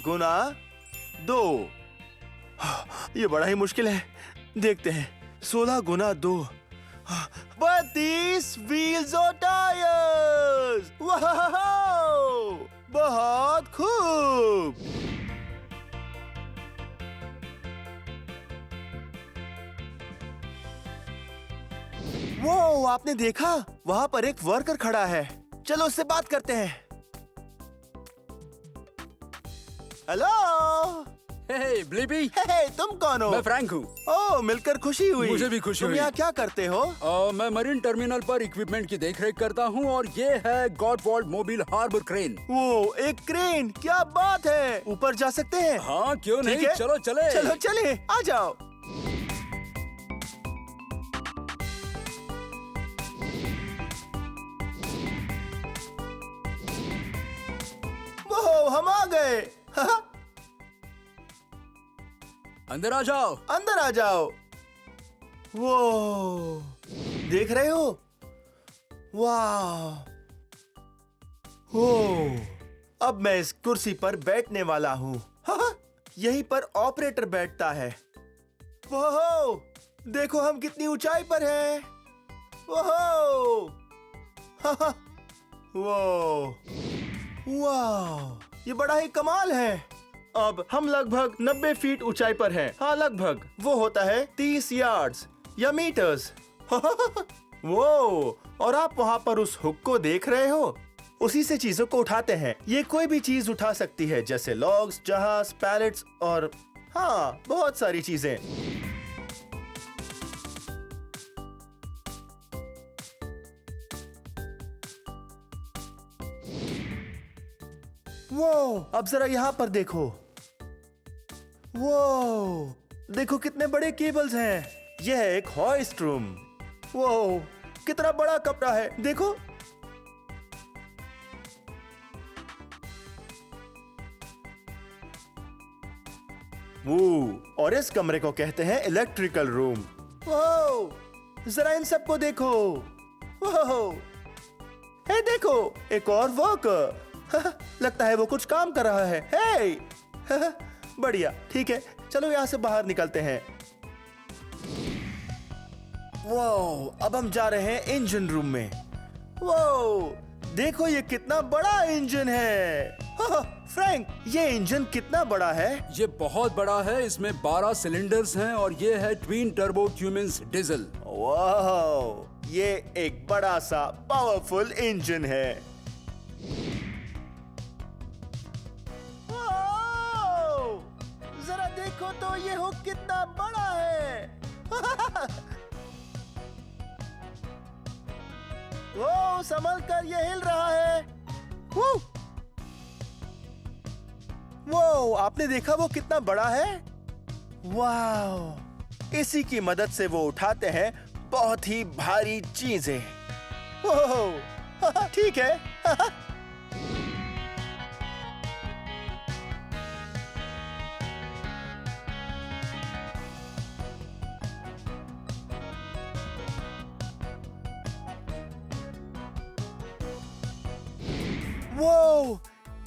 गुना 2। ये बड़ा ही मुश्किल है, देखते हैं। 16 गुना 2, 32 व्हील्स और टायर्स। वाह, बहुत खूब। ओह, आपने देखा? वहाँ पर एक वर्कर खड़ा है। चलो उससे बात करते हैं। हेलो। हे ब्लिपी, हे, तुम कौन हो? मैं फ्रैंक हूँ। ओह, मिलकर खुशी हुई। मुझे भी खुशी तुम हुई। यहाँ क्या करते हो? मैं मरीन टर्मिनल पर इक्विपमेंट की देखरेख करता हूँ और ये है गॉडवॉल्ड मोबाइल हार्बर क्रेन। वो एक क्रेन, क्या बात है। ऊपर जा सकते हैं? हाँ क्यों ठीक नहीं, है? चलो चले। चलो चले, आ जाओ। वो हम आ गए। अंदर आ जाओ। अंदर आ जाओ। वो देख रहे हो? वाह। हो, अब मैं इस कुर्सी पर बैठने वाला हूँ। यहीं पर ऑपरेटर बैठता है। वो देखो, हम कितनी ऊंचाई पर हैं। वो वो वाह, ये बड़ा ही कमाल है। अब हम लगभग 90 फीट ऊंचाई पर हैं। हाँ, लगभग। वो होता है 30 यार्ड्स या मीटर्स। वो, और आप वहाँ पर उस हुक को देख रहे हो? उसी से चीजों को उठाते हैं। ये कोई भी चीज उठा सकती है, जैसे लॉग्स, जहाज, पैलेट्स और हाँ, बहुत सारी चीजें। वो, अब जरा यहाँ पर देखो। वो देखो, कितने बड़े केबल्स हैं। यह है एक हॉइस्ट रूम। वो कितना बड़ा कमरा है, देखो। वो, और इस कमरे को कहते हैं इलेक्ट्रिकल रूम। वो, जरा इन सबको देखो। वो, हे देखो, एक और वर्कर। लगता है वो कुछ काम कर रहा है। हे, बढ़िया, ठीक है, चलो यहाँ से बाहर निकलते हैं। वो, अब हम जा रहे हैं इंजन रूम में। वो देखो, ये कितना बड़ा इंजन है। फ्रैंक, ये इंजन कितना बड़ा है? ये बहुत बड़ा है। इसमें 12 सिलेंडर्स हैं और ये है ट्विन टर्बो क्यूमेंस डीजल। वाह, ये एक बड़ा सा पावरफुल इंजन है। जरा देखो तो, ये हुक कितना बड़ा है। वो संभल कर, ये हिल रहा है। वो, आपने देखा वो कितना बड़ा है? वाह, इसी की मदद से वो उठाते हैं बहुत ही भारी चीजें। ठीक है। वो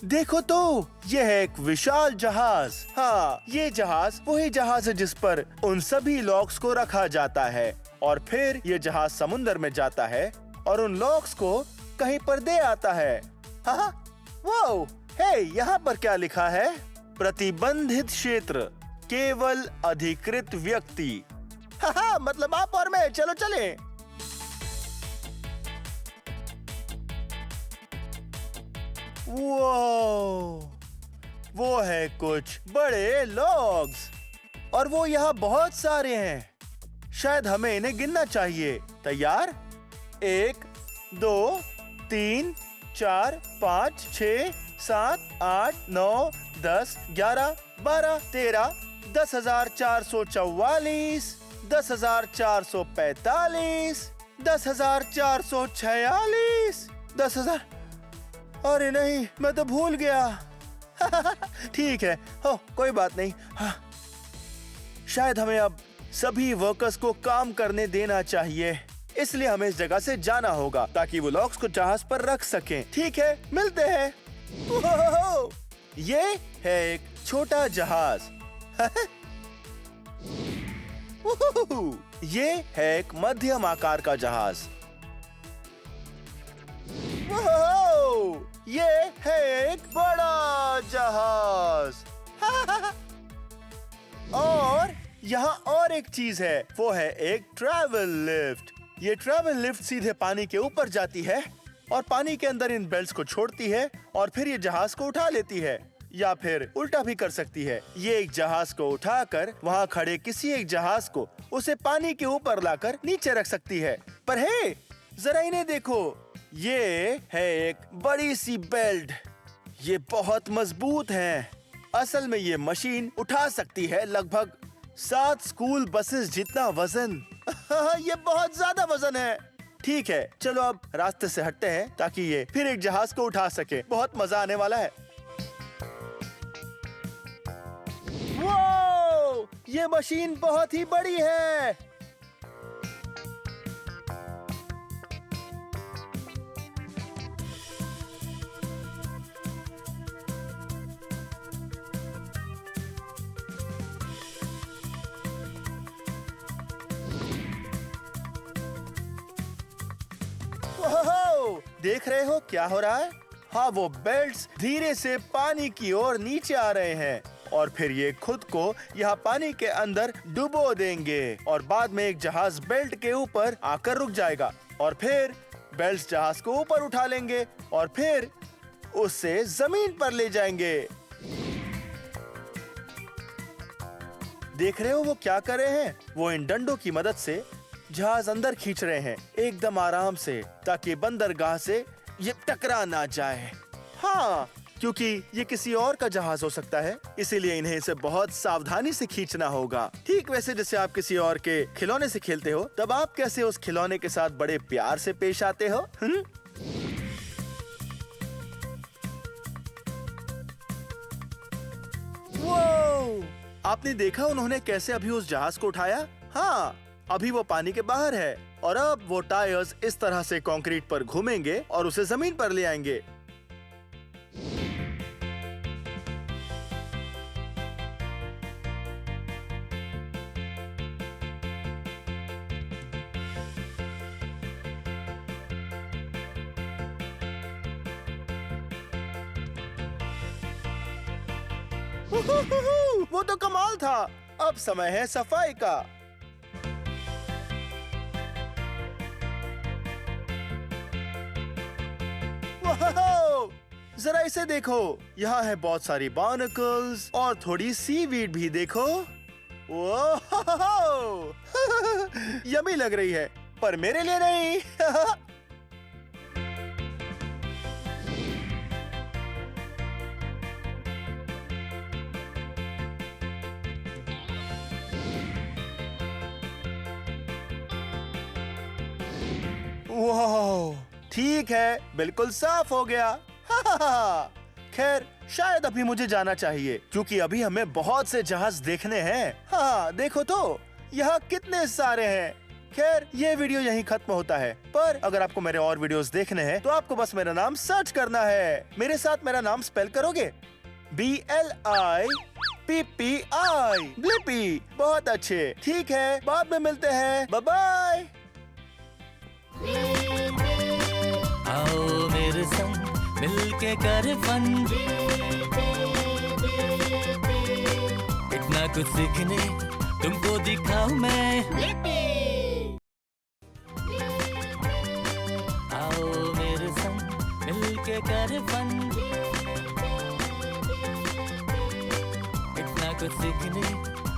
देखो तो, यह है एक विशाल जहाज। हाँ, ये जहाज वही जहाज है जिस पर उन सभी लॉक्स को रखा जाता है और फिर ये जहाज समुद्र में जाता है और उन लॉक्स को कहीं पर दे आता है। हाँ, वो, हे, यहाँ पर क्या लिखा है? प्रतिबंधित क्षेत्र, केवल अधिकृत व्यक्ति। हाँ, मतलब आप और मैं। चलो चलें। वो है कुछ बड़े लॉग्स और वो यहाँ बहुत सारे हैं। शायद हमें इन्हें गिनना चाहिए। तैयार? 1, 2, 3, 4, 5, 6, 7, 8, 9, 10, 11, 12, 13, 10,444, 10,445, 10,446, 10,000। अरे नहीं, मैं तो भूल गया। ठीक है, हो, कोई बात नहीं। हाँ, शायद हमें अब सभी वर्कर्स को काम करने देना चाहिए, इसलिए हमें इस जगह से जाना होगा ताकि वो लॉक्स को जहाज पर रख सकें। ठीक है, मिलते हैं। ये है एक छोटा जहाज। ये है एक मध्यम आकार का जहाज। ये है एक बड़ा जहाज। और यहाँ और एक चीज है, वो है एक ट्रैवल लिफ्ट। ये ट्रैवल लिफ्ट सीधे पानी के ऊपर जाती है और पानी के अंदर इन बेल्ट्स को छोड़ती है और फिर ये जहाज को उठा लेती है, या फिर उल्टा भी कर सकती है। ये एक जहाज को उठाकर वहाँ खड़े किसी एक जहाज को उसे पानी के ऊपर लाकर नीचे रख सकती है। पर हे, जरा इन्हें देखो, ये है एक बड़ी सी बेल्ट। ये बहुत मजबूत है। असल में ये मशीन उठा सकती है लगभग 7 स्कूल बसेस जितना वजन। ये बहुत ज्यादा वजन है। ठीक है, चलो अब रास्ते से हटते हैं ताकि ये फिर एक जहाज को उठा सके। बहुत मजा आने वाला है। वो, ये मशीन बहुत ही बड़ी है। ओहो, देख रहे हो क्या हो रहा है? हाँ, वो बेल्ट्स धीरे से पानी की ओर नीचे आ रहे हैं और फिर ये खुद को यहाँ पानी के अंदर डुबो देंगे और बाद में एक जहाज बेल्ट के ऊपर आकर रुक जाएगा और फिर बेल्ट्स जहाज को ऊपर उठा लेंगे और फिर उसे जमीन पर ले जाएंगे। देख रहे हो वो क्या कर रहे हैं? वो इन डंडों की मदद से जहाज अंदर खींच रहे हैं एकदम आराम से, ताकि बंदरगाह से ये टकरा ना जाए। हाँ, क्योंकि ये किसी और का जहाज हो सकता है, इसीलिए इन्हें इसे बहुत सावधानी से खींचना होगा। ठीक वैसे जैसे आप किसी और के खिलौने से खेलते हो, तब आप कैसे उस खिलौने के साथ बड़े प्यार से पेश आते हो? वो, आपने देखा उन्होंने कैसे अभी उस जहाज को उठाया? हाँ, अभी वो पानी के बाहर है और अब वो टायर्स इस तरह से कंक्रीट पर घूमेंगे और उसे जमीन पर ले आएंगे। वो तो कमाल था। अब समय है सफाई का। जरा इसे देखो, यहाँ है बहुत सारी बार्नकल्स और थोड़ी सीवीड भी देखो। ओह, यम्मी लग रही है, पर मेरे लिए नहीं। वाह, ठीक है, बिल्कुल साफ हो गया। खैर, शायद अभी मुझे जाना चाहिए क्योंकि अभी हमें बहुत से जहाज देखने हैं। हाँ, देखो तो यहाँ कितने सारे हैं। खैर, ये वीडियो यहीं खत्म होता है, पर अगर आपको मेरे और वीडियोस देखने हैं तो आपको बस मेरा नाम सर्च करना है। मेरे साथ मेरा नाम स्पेल करोगे? BLIPPI, Blippi. बहुत अच्छे, ठीक है, बाद में मिलते हैं। Bye bye. आओ मेरे संग मिलके कर फन, इतना कुछ सीखने तुमको दिखाऊं मैं। आओ मेरे संग मिलके कर फन, इतना कुछ सीखने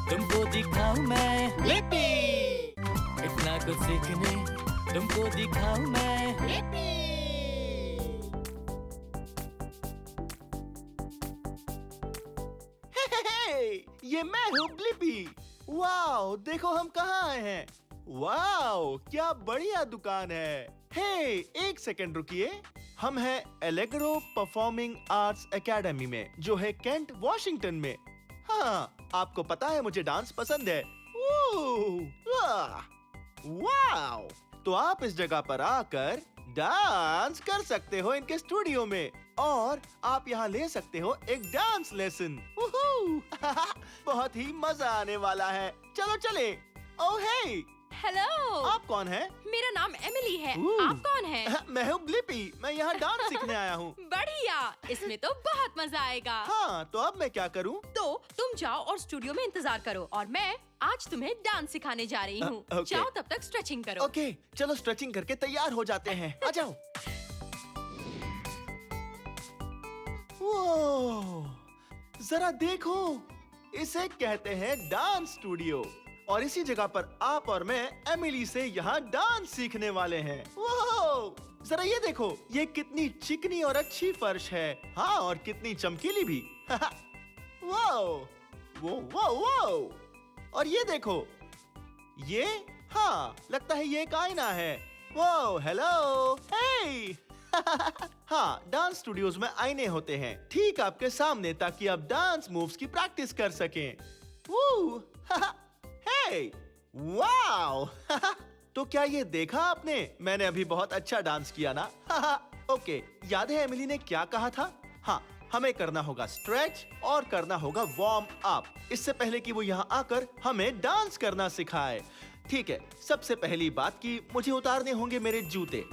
तुमको दिखाऊं मैं। इतना कुछ सीखने तुमको दिखाऊं मैं। ये मैं हूँ ब्लिपी। वाओ, देखो हम कहाँ आए हैं। वाओ, क्या बढ़िया दुकान है। हे, एक सेकंड रुकिए। हम हैं एलेग्रो परफॉर्मिंग आर्ट्स एकेडमी में, जो है केंट, वॉशिंगटन में। हाँ, आपको पता है मुझे डांस पसंद है। वाओ, तो आप इस जगह पर आकर डांस कर सकते हो इनके स्टूडियो में, और आप यहाँ ले सकते हो एक डांस लेसन। बहुत ही मजा आने वाला है। चलो चले। ओह हे, हेलो, आप कौन हैं? मेरा नाम एमिली है। आप कौन हैं? हैं? मैं हूँ ब्लिपी, मैं यहाँ डांस सीखने आया हूँ। बढ़िया, इसमें तो बहुत मजा आएगा। हाँ, तो अब मैं क्या करूँ? तो तुम जाओ और स्टूडियो में इंतजार करो और मैं आज तुम्हें डांस सिखाने जा रही हूँ। ओके। जाओ तब तक स्ट्रेचिंग करो। ओके, चलो स्ट्रेचिंग करके तैयार हो जाते हैं। आ जाओ। वो, जरा देखो, इसे कहते हैं डांस स्टूडियो और इसी जगह पर आप और मैं एमिली से यहाँ डांस सीखने वाले हैं। वो, जरा ये देखो, ये कितनी चिकनी और अच्छी फर्श है। हाँ, और कितनी चमकीली भी। वो, और ये देखो, ये, हाँ, लगता है ये एक आईना है। वो, हेलो, हे। हाँ, डांस स्टूडियोज में आईने होते हैं ठीक आपके सामने, ताकि आप डांस मूव्स की प्रैक्टिस कर सकें। वो, हे, वाओ। तो क्या ये देखा आपने? मैंने अभी बहुत अच्छा डांस किया ना? ओके, याद है एमिली ने क्या कहा था? हाँ, हमें करना होगा स्ट्रेच और करना होगा वार्म अप, इससे पहले कि वो यहाँ आकर हमें डांस करना सिखाए। ठीक है, सबसे पहली बात कि मुझे उतारने होंगे मेरे जूते।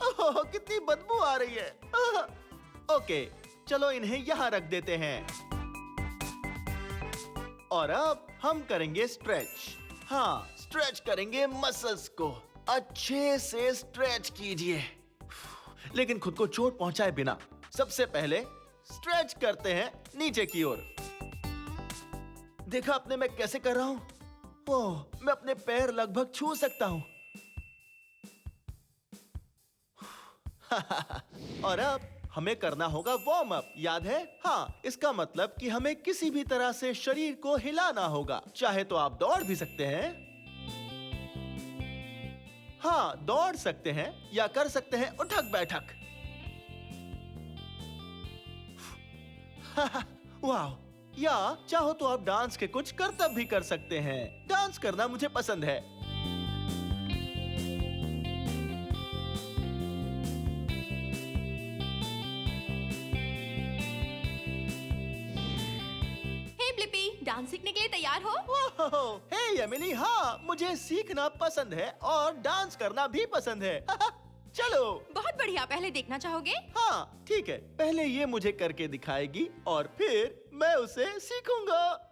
ओह, कितनी बदबू आ रही है। ओके, चलो इन्हें यहाँ रख देते हैं। और अब हम करेंगे स्ट्रेच। हाँ, स्ट्रेच करेंगे मसल्स को। अच्छे से स्ट्रेच कीजिए, लेकिन खुद को चोट पहुंचाए बिना। सबसे पहले स्ट्रेच करते हैं नीचे की ओर। देखा आपने मैं कैसे कर रहा हूं? ओह, मैं अपने पैर लगभग छू सकता हूं। और अब हमें करना होगा वार्म अप, याद है? हाँ, इसका मतलब कि हमें किसी भी तरह से शरीर को हिलाना होगा। चाहे तो आप दौड़ भी सकते हैं। हाँ, दौड़ सकते हैं या कर सकते हैं उठक बैठक। वाह, या चाहो तो आप डांस के कुछ करतब भी कर सकते हैं। डांस करना मुझे पसंद है। डांस सीखने के लिए तैयार हो? हे एमिली, हाँ, मुझे सीखना पसंद है और डांस करना भी पसंद है। चलो। बहुत बढ़िया, पहले देखना चाहोगे? हाँ, ठीक है, पहले ये मुझे करके दिखाएगी और फिर मैं उसे सीखूंगा।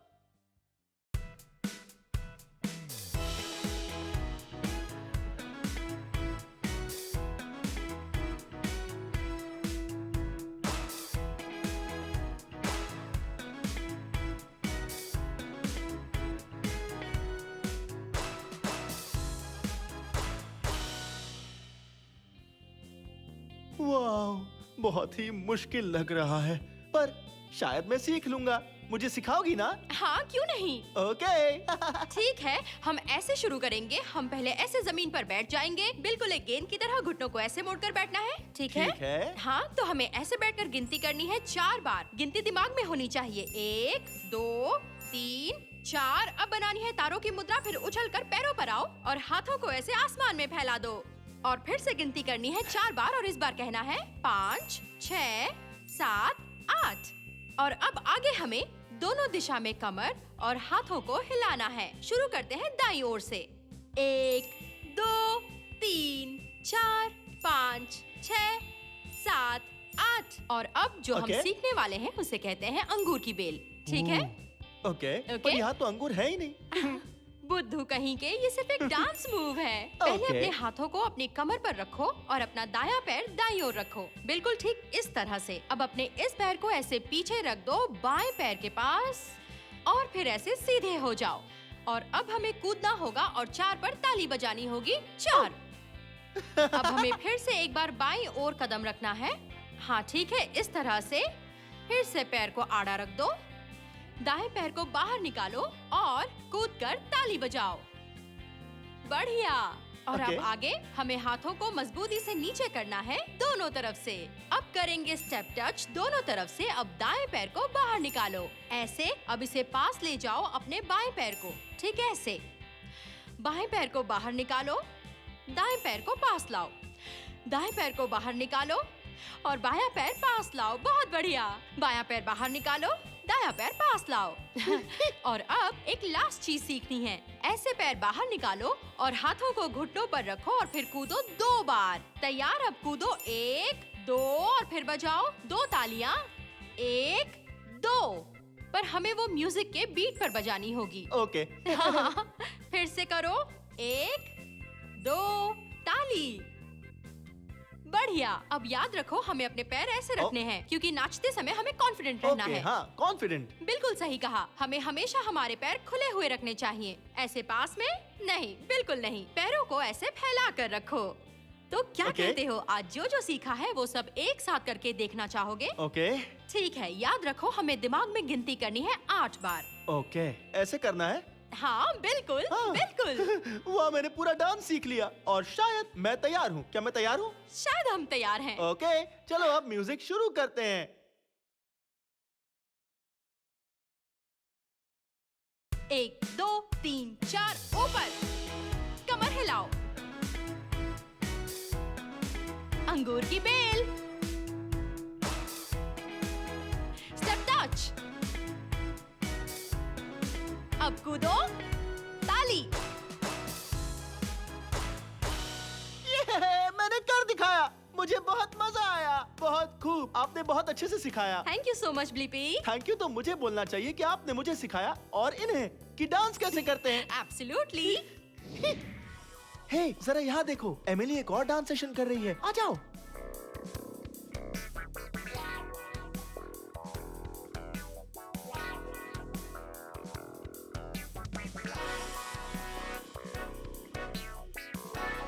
वाह, बहुत ही मुश्किल लग रहा है, पर शायद मैं सीख लूंगा। मुझे सिखाओगी ना? हाँ, क्यों नहीं। ओके। ठीक है, हम ऐसे शुरू करेंगे। हम पहले ऐसे जमीन पर बैठ जाएंगे, बिल्कुल एक गेंद की तरह। घुटनों को ऐसे मोड़कर बैठना है, ठीक है? ठीक है। हाँ, तो हमें ऐसे बैठकर गिनती करनी है 4 बार। गिनती दिमाग में होनी चाहिए। 1, 2, 3, 4। अब बनानी है तारों की मुद्रा। फिर उछलकर पैरों पर आओ और हाथों को ऐसे आसमान में फैला दो। और फिर से गिनती करनी है 4 बार और इस बार कहना है 5, 6, 7, 8। और अब आगे हमें दोनों दिशा में कमर और हाथों को हिलाना है। शुरू करते हैं दाईं ओर से। 1, 2, 3, 4, 5, 6, 7, 8। और अब जो हम सीखने वाले हैं उसे कहते हैं अंगूर की बेल, ठीक है? ओके, पर यहाँ तो अंगूर है ही नहीं। बुद्धू कहीं के, ये सिर्फ एक डांस मूव है। पहले अपने हाथों को अपनी कमर पर रखो और अपना दायां पैर दाईं ओर रखो, बिल्कुल ठीक इस तरह से। अब अपने इस पैर को ऐसे पीछे रख दो बाएं पैर के पास और फिर ऐसे सीधे हो जाओ। और अब हमें कूदना होगा और 4 पर ताली बजानी होगी। 4। अब हमें फिर से एक बार बाईं ओर कदम रखना है। हाँ, ठीक है, इस तरह से। फिर से पैर को आड़ा रख दो, दाएं पैर को बाहर निकालो और कूदकर ताली बजाओ। बढ़िया। और अब आगे हमें हाथों को मजबूती से नीचे करना है दोनों तरफ से। अब करेंगे स्टेप टच दोनों तरफ से। अब दाएं पैर को बाहर निकालो ऐसे। अब इसे पास ले जाओ अपने बाएं पैर को, ठीक है? ऐसे बाएं पैर को बाहर निकालो, दाएं पैर को पास लाओ, दाएं पैर को बाहर निकालो और बायां पैर पास लाओ। बहुत बढ़िया। बायां पैर बाहर निकालो, दायां पैर पास लाओ। और अब एक लास्ट चीज सीखनी है। ऐसे पैर बाहर निकालो और हाथों को घुटनों पर रखो और फिर कूदो 2 बार। तैयार? अब कूदो 1, 2 और फिर बजाओ 2 तालियां। 1, 2। पर हमें वो म्यूजिक के बीट पर बजानी होगी। ओके। हाँ, फिर से करो। 1, 2 ताली। बढ़िया। अब याद रखो हमें अपने पैर ऐसे रखने हैं क्योंकि नाचते समय हमें कॉन्फिडेंट रहना ओके, है। हाँ, कॉन्फिडेंट। बिल्कुल सही कहा। हमें हमेशा हमारे पैर खुले हुए रखने चाहिए। ऐसे पास में नहीं, बिल्कुल नहीं। पैरों को ऐसे फैला कर रखो। तो क्या ओके। कहते हो, आज जो सीखा है वो सब एक साथ करके देखना चाहोगे? ओके। ठीक है, याद रखो हमें दिमाग में गिनती करनी है 8 बार। ओके, ऐसे करना है। हाँ बिल्कुल, हाँ। बिल्कुल। वाह, मैंने पूरा डांस सीख लिया और शायद मैं तैयार हूँ। क्या मैं तैयार हूँ? शायद हम तैयार हैं। ओके, चलो अब म्यूजिक शुरू करते हैं। 1, 2, 3, 4 ऊपर। कमर हिलाओ। अंगूर की बेल। Step touch. अब कूदो। ताली। ये मैंने कर दिखाया। मुझे बहुत मजा आया। बहुत खूब, आपने बहुत अच्छे से सिखाया। Thank you so much Blippi. Thank you तो मुझे बोलना चाहिए कि आपने मुझे सिखाया और इन्हें कि डांस कैसे करते हैं। एब्सोल्युटली। हे, जरा यहाँ देखो, एमिली एक और डांस सेशन कर रही है। आ जाओ।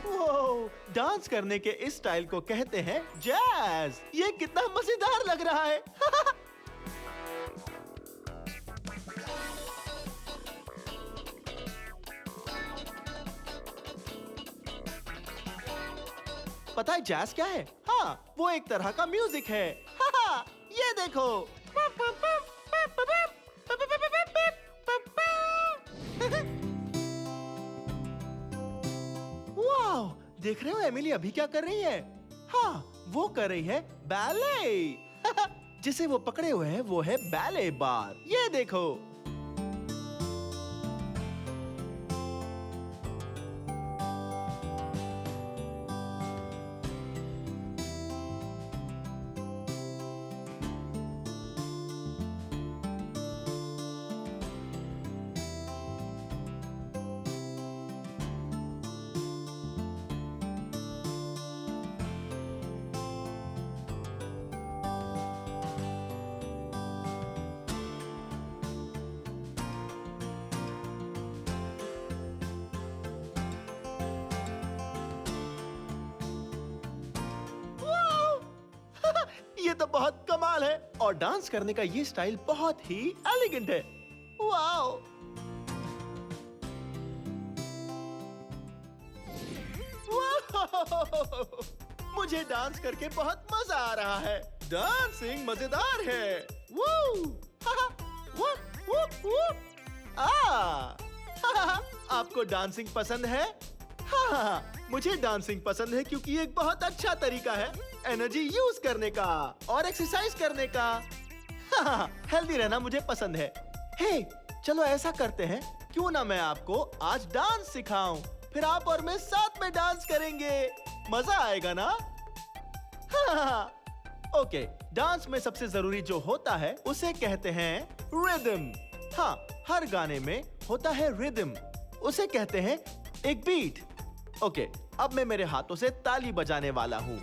वो डांस करने के इस स्टाइल को कहते हैं जैज। ये कितना मजेदार लग रहा है। पता है जैज क्या है? हाँ, वो एक तरह का म्यूजिक है। हाँ, ये देखो। वाह, देख रहे हो एमिली अभी क्या कर रही है? हाँ, वो कर रही है बैले। जिसे वो पकड़े हुए हैं वो है बैले बार। ये देखो। ये तो बहुत कमाल है और डांस करने का ये स्टाइल बहुत ही एलिगेंट है। वाओ! वाओ! मुझे डांस करके बहुत मजा आ रहा है। डांसिंग मजेदार है। वू! वू! वू! वू! आपको डांसिंग पसंद है? हाँ, मुझे डांसिंग पसंद है क्योंकि ये एक बहुत अच्छा तरीका है एनर्जी यूज करने का और एक्सरसाइज करने का। हेल्दी रहना मुझे पसंद है। हे, चलो ऐसा करते हैं, क्यों ना मैं आपको आज डांस सिखाऊं, फिर आप और मैं साथ में डांस करेंगे। मजा आएगा ना? ओके, डांस में सबसे जरूरी जो होता है उसे कहते हैं रिदम। हाँ, हर गाने में होता है रिदम, उसे कहते हैं एक बीट। ओके, अब मैं मेरे हाथों से ताली बजाने वाला हूँ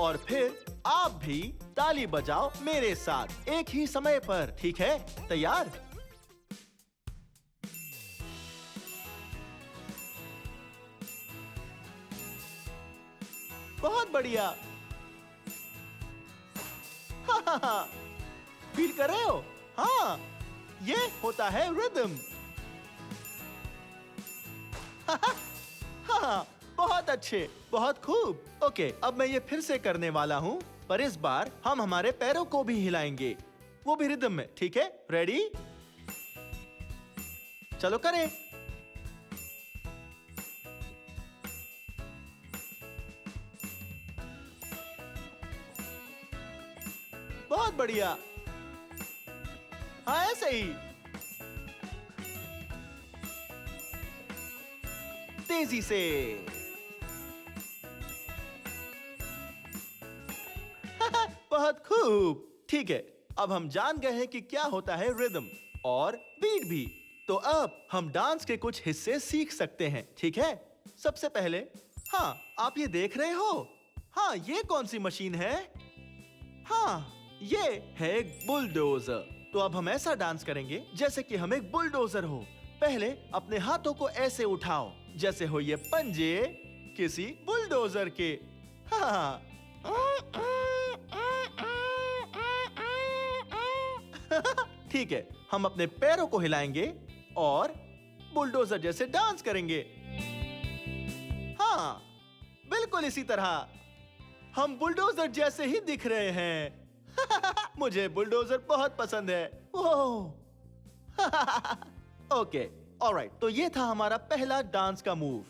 और फिर आप भी ताली बजाओ मेरे साथ एक ही समय पर, ठीक है? तैयार? बहुत बढ़िया। फील कर रहे हो? हाँ, ये होता है रिदम। हाँ, बहुत अच्छे, बहुत खूब। ओके, अब मैं ये फिर से करने वाला हूँ, पर इस बार हम हमारे पैरों को भी हिलाएंगे, वो भी रिदम में, ठीक है? रेडी? चलो करें। बहुत बढ़िया। हाँ, ऐसे ही। तेजी से। बहुत खूब। ठीक है, अब हम जान गए हैं कि क्या होता है रिदम और बीट भी। तो अब हम डांस के कुछ हिस्से सीख सकते हैं, ठीक है? सबसे पहले, हाँ, आप ये देख रहे हो? हाँ, ये कौन सी मशीन है? हाँ, ये है एक बुलडोजर। तो अब हम ऐसा डांस करेंगे जैसे कि हम एक बुलडोजर हो। पहले अपने हाथों को ऐसे उठाओ जैसे हो ये पंजे किसी बुलडोजर के। हाँ। ठीक है, हम अपने पैरों को हिलाएंगे और बुलडोजर जैसे डांस करेंगे। हाँ, बिल्कुल इसी तरह। हम बुलडोजर जैसे ही दिख रहे हैं। मुझे बुलडोजर बहुत पसंद है। Okay, alright. तो ये था हमारा पहला डांस का मूव।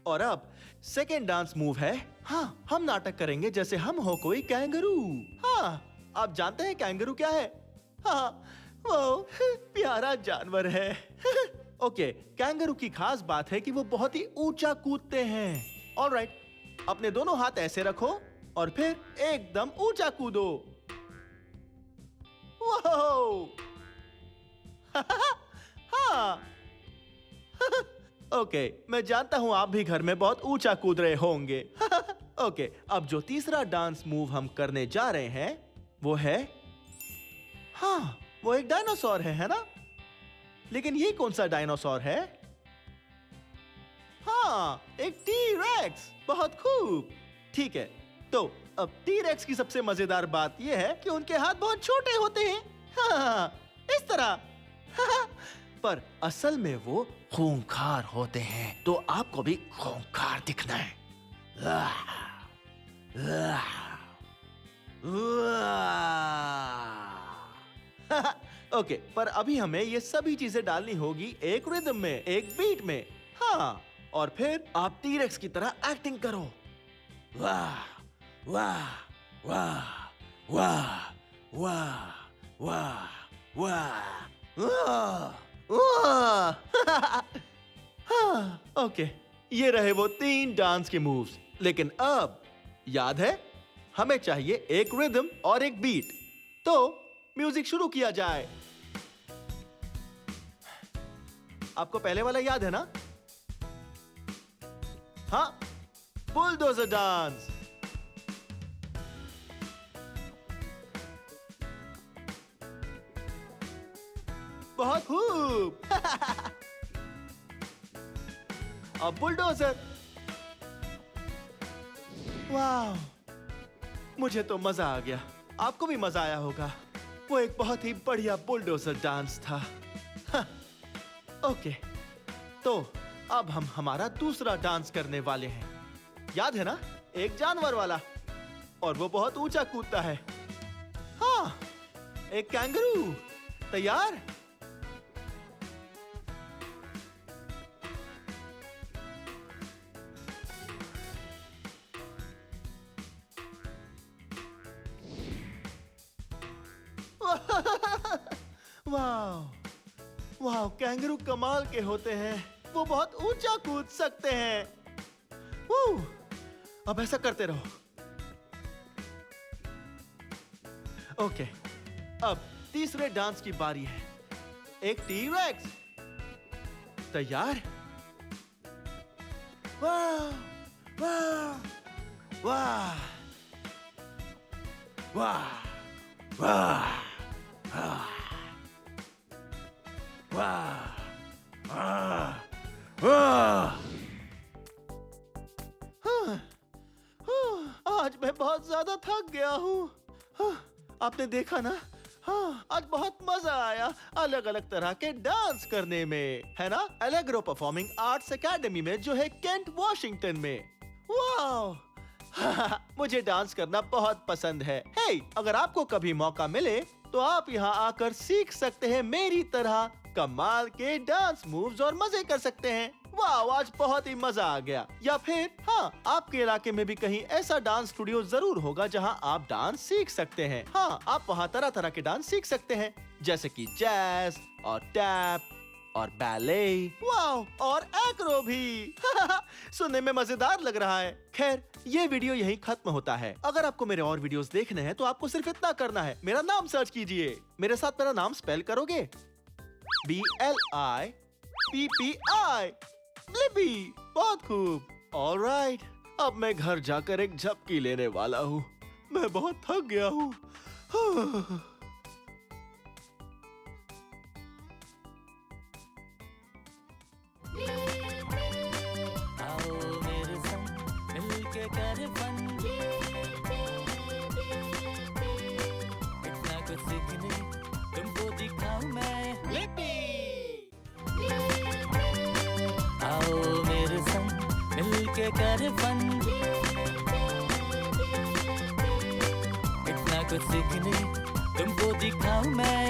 और अब सेकेंड डांस मूव है, हाँ, हम नाटक करेंगे जैसे हम हो कोई कैंगरू। हाँ, आप जानते हैं कैंगरू क्या है? हाँ, वो प्यारा जानवर है। ओके, कैंगरू की खास बात है कि वो बहुत ही ऊंचा कूदते हैं। ऑलराइट, अपने दोनों हाथ ऐसे रखो और फिर एकदम ऊंचा कूदो। वाह! हाँ। ओके, मैं जानता हूं आप भी घर में बहुत ऊंचा कूद रहे होंगे। ओके, अब जो तीसरा डांस मूव हम करने जा रहे हैं वो है, हाँ, वो एक डायनासोर है ना? लेकिन ये कौन सा डायनासोर है? हाँ, एक टी-रेक्स। बहुत खूब। ठीक है, तो अब टी-रेक्स की सबसे मजेदार बात यह है कि उनके हाथ बहुत छोटे होते हैं। हाँ, इस तरह। पर असल में वो खूंखार होते हैं, तो आपको भी खूंखार दिखना है। ओके, पर अभी हमें ये सभी चीजें डालनी होगी एक रिदम में, एक बीट में। हाँ, और फिर आप टी-रेक्स की तरह एक्टिंग करो। वाह वाह वाह वाह वाह वाह वाह वाह। ओके, ये रहे वो 3 डांस के मूव्स। लेकिन अब याद है, हमें चाहिए एक रिदम और एक बीट। तो म्यूजिक शुरू किया जाए। आपको पहले वाला याद है ना? हाँ, बुलडोजर डांस। बहुत खूब। अब बुलडोजर। वाह, मुझे तो मजा आ गया। आपको भी मजा आया होगा। वो एक बहुत ही बढ़िया बुलडोजर डांस था। हाँ, ओके, तो अब हम हमारा दूसरा डांस करने वाले हैं। याद है ना, एक जानवर वाला, और वो बहुत ऊंचा कूदता है। हाँ, एक कैंगरू। तैयार? वाह वाह, कैंगरू कमाल के होते हैं। वो बहुत ऊंचा कूद सकते हैं। अब ऐसा करते रहो। ओके, अब तीसरे डांस की बारी है। एक टी-रेक्स। तैयार? वाह वाह वाह वाह वाह वाह वाह। आज मैं बहुत ज्यादा थक गया हूँ। आपने देखा ना? हाँ, आज बहुत मजा आया अलग अलग तरह के डांस करने में, है ना? एलेग्रो परफॉर्मिंग आर्ट्स एकेडमी में, जो है केंट वॉशिंगटन में। वाह, मुझे डांस करना बहुत पसंद है। हे, अगर आपको कभी मौका मिले तो आप यहाँ आकर सीख सकते हैं मेरी तरह कमाल के डांस मूव्स और मजे कर सकते हैं। वाह, आज बहुत ही मजा आ गया। या फिर हाँ, आपके इलाके में भी कहीं ऐसा डांस स्टूडियो जरूर होगा जहाँ आप डांस सीख सकते हैं। हाँ, आप वहाँ तरह तरह के डांस सीख सकते हैं, जैसे कि जैज और टैप और बैले, वाओ, और एक्रो भी। सुनने में मजेदार लग रहा है। खैर, ये वीडियो यहीं खत्म होता है। अगर आपको मेरे और वीडियोस देखने हैं तो आपको सिर्फ इतना करना है, मेरा नाम सर्च कीजिए। मेरे साथ मेरा नाम स्पेल करोगे, BLIPPI, ब्लिपी। बहुत खूब। ऑलराइट, अब मैं घर जाकर एक झपकी लेने वाला हूँ। मैं बहुत थक गया हूँ। आओ मेरे संग मिलके कर फन, इतना कुछ सीखने तुमको दिखाऊं मैं। आओ मेरे संग मिलके कर फन, इतना कुछ सीखने तुमको दिखाऊं मैं।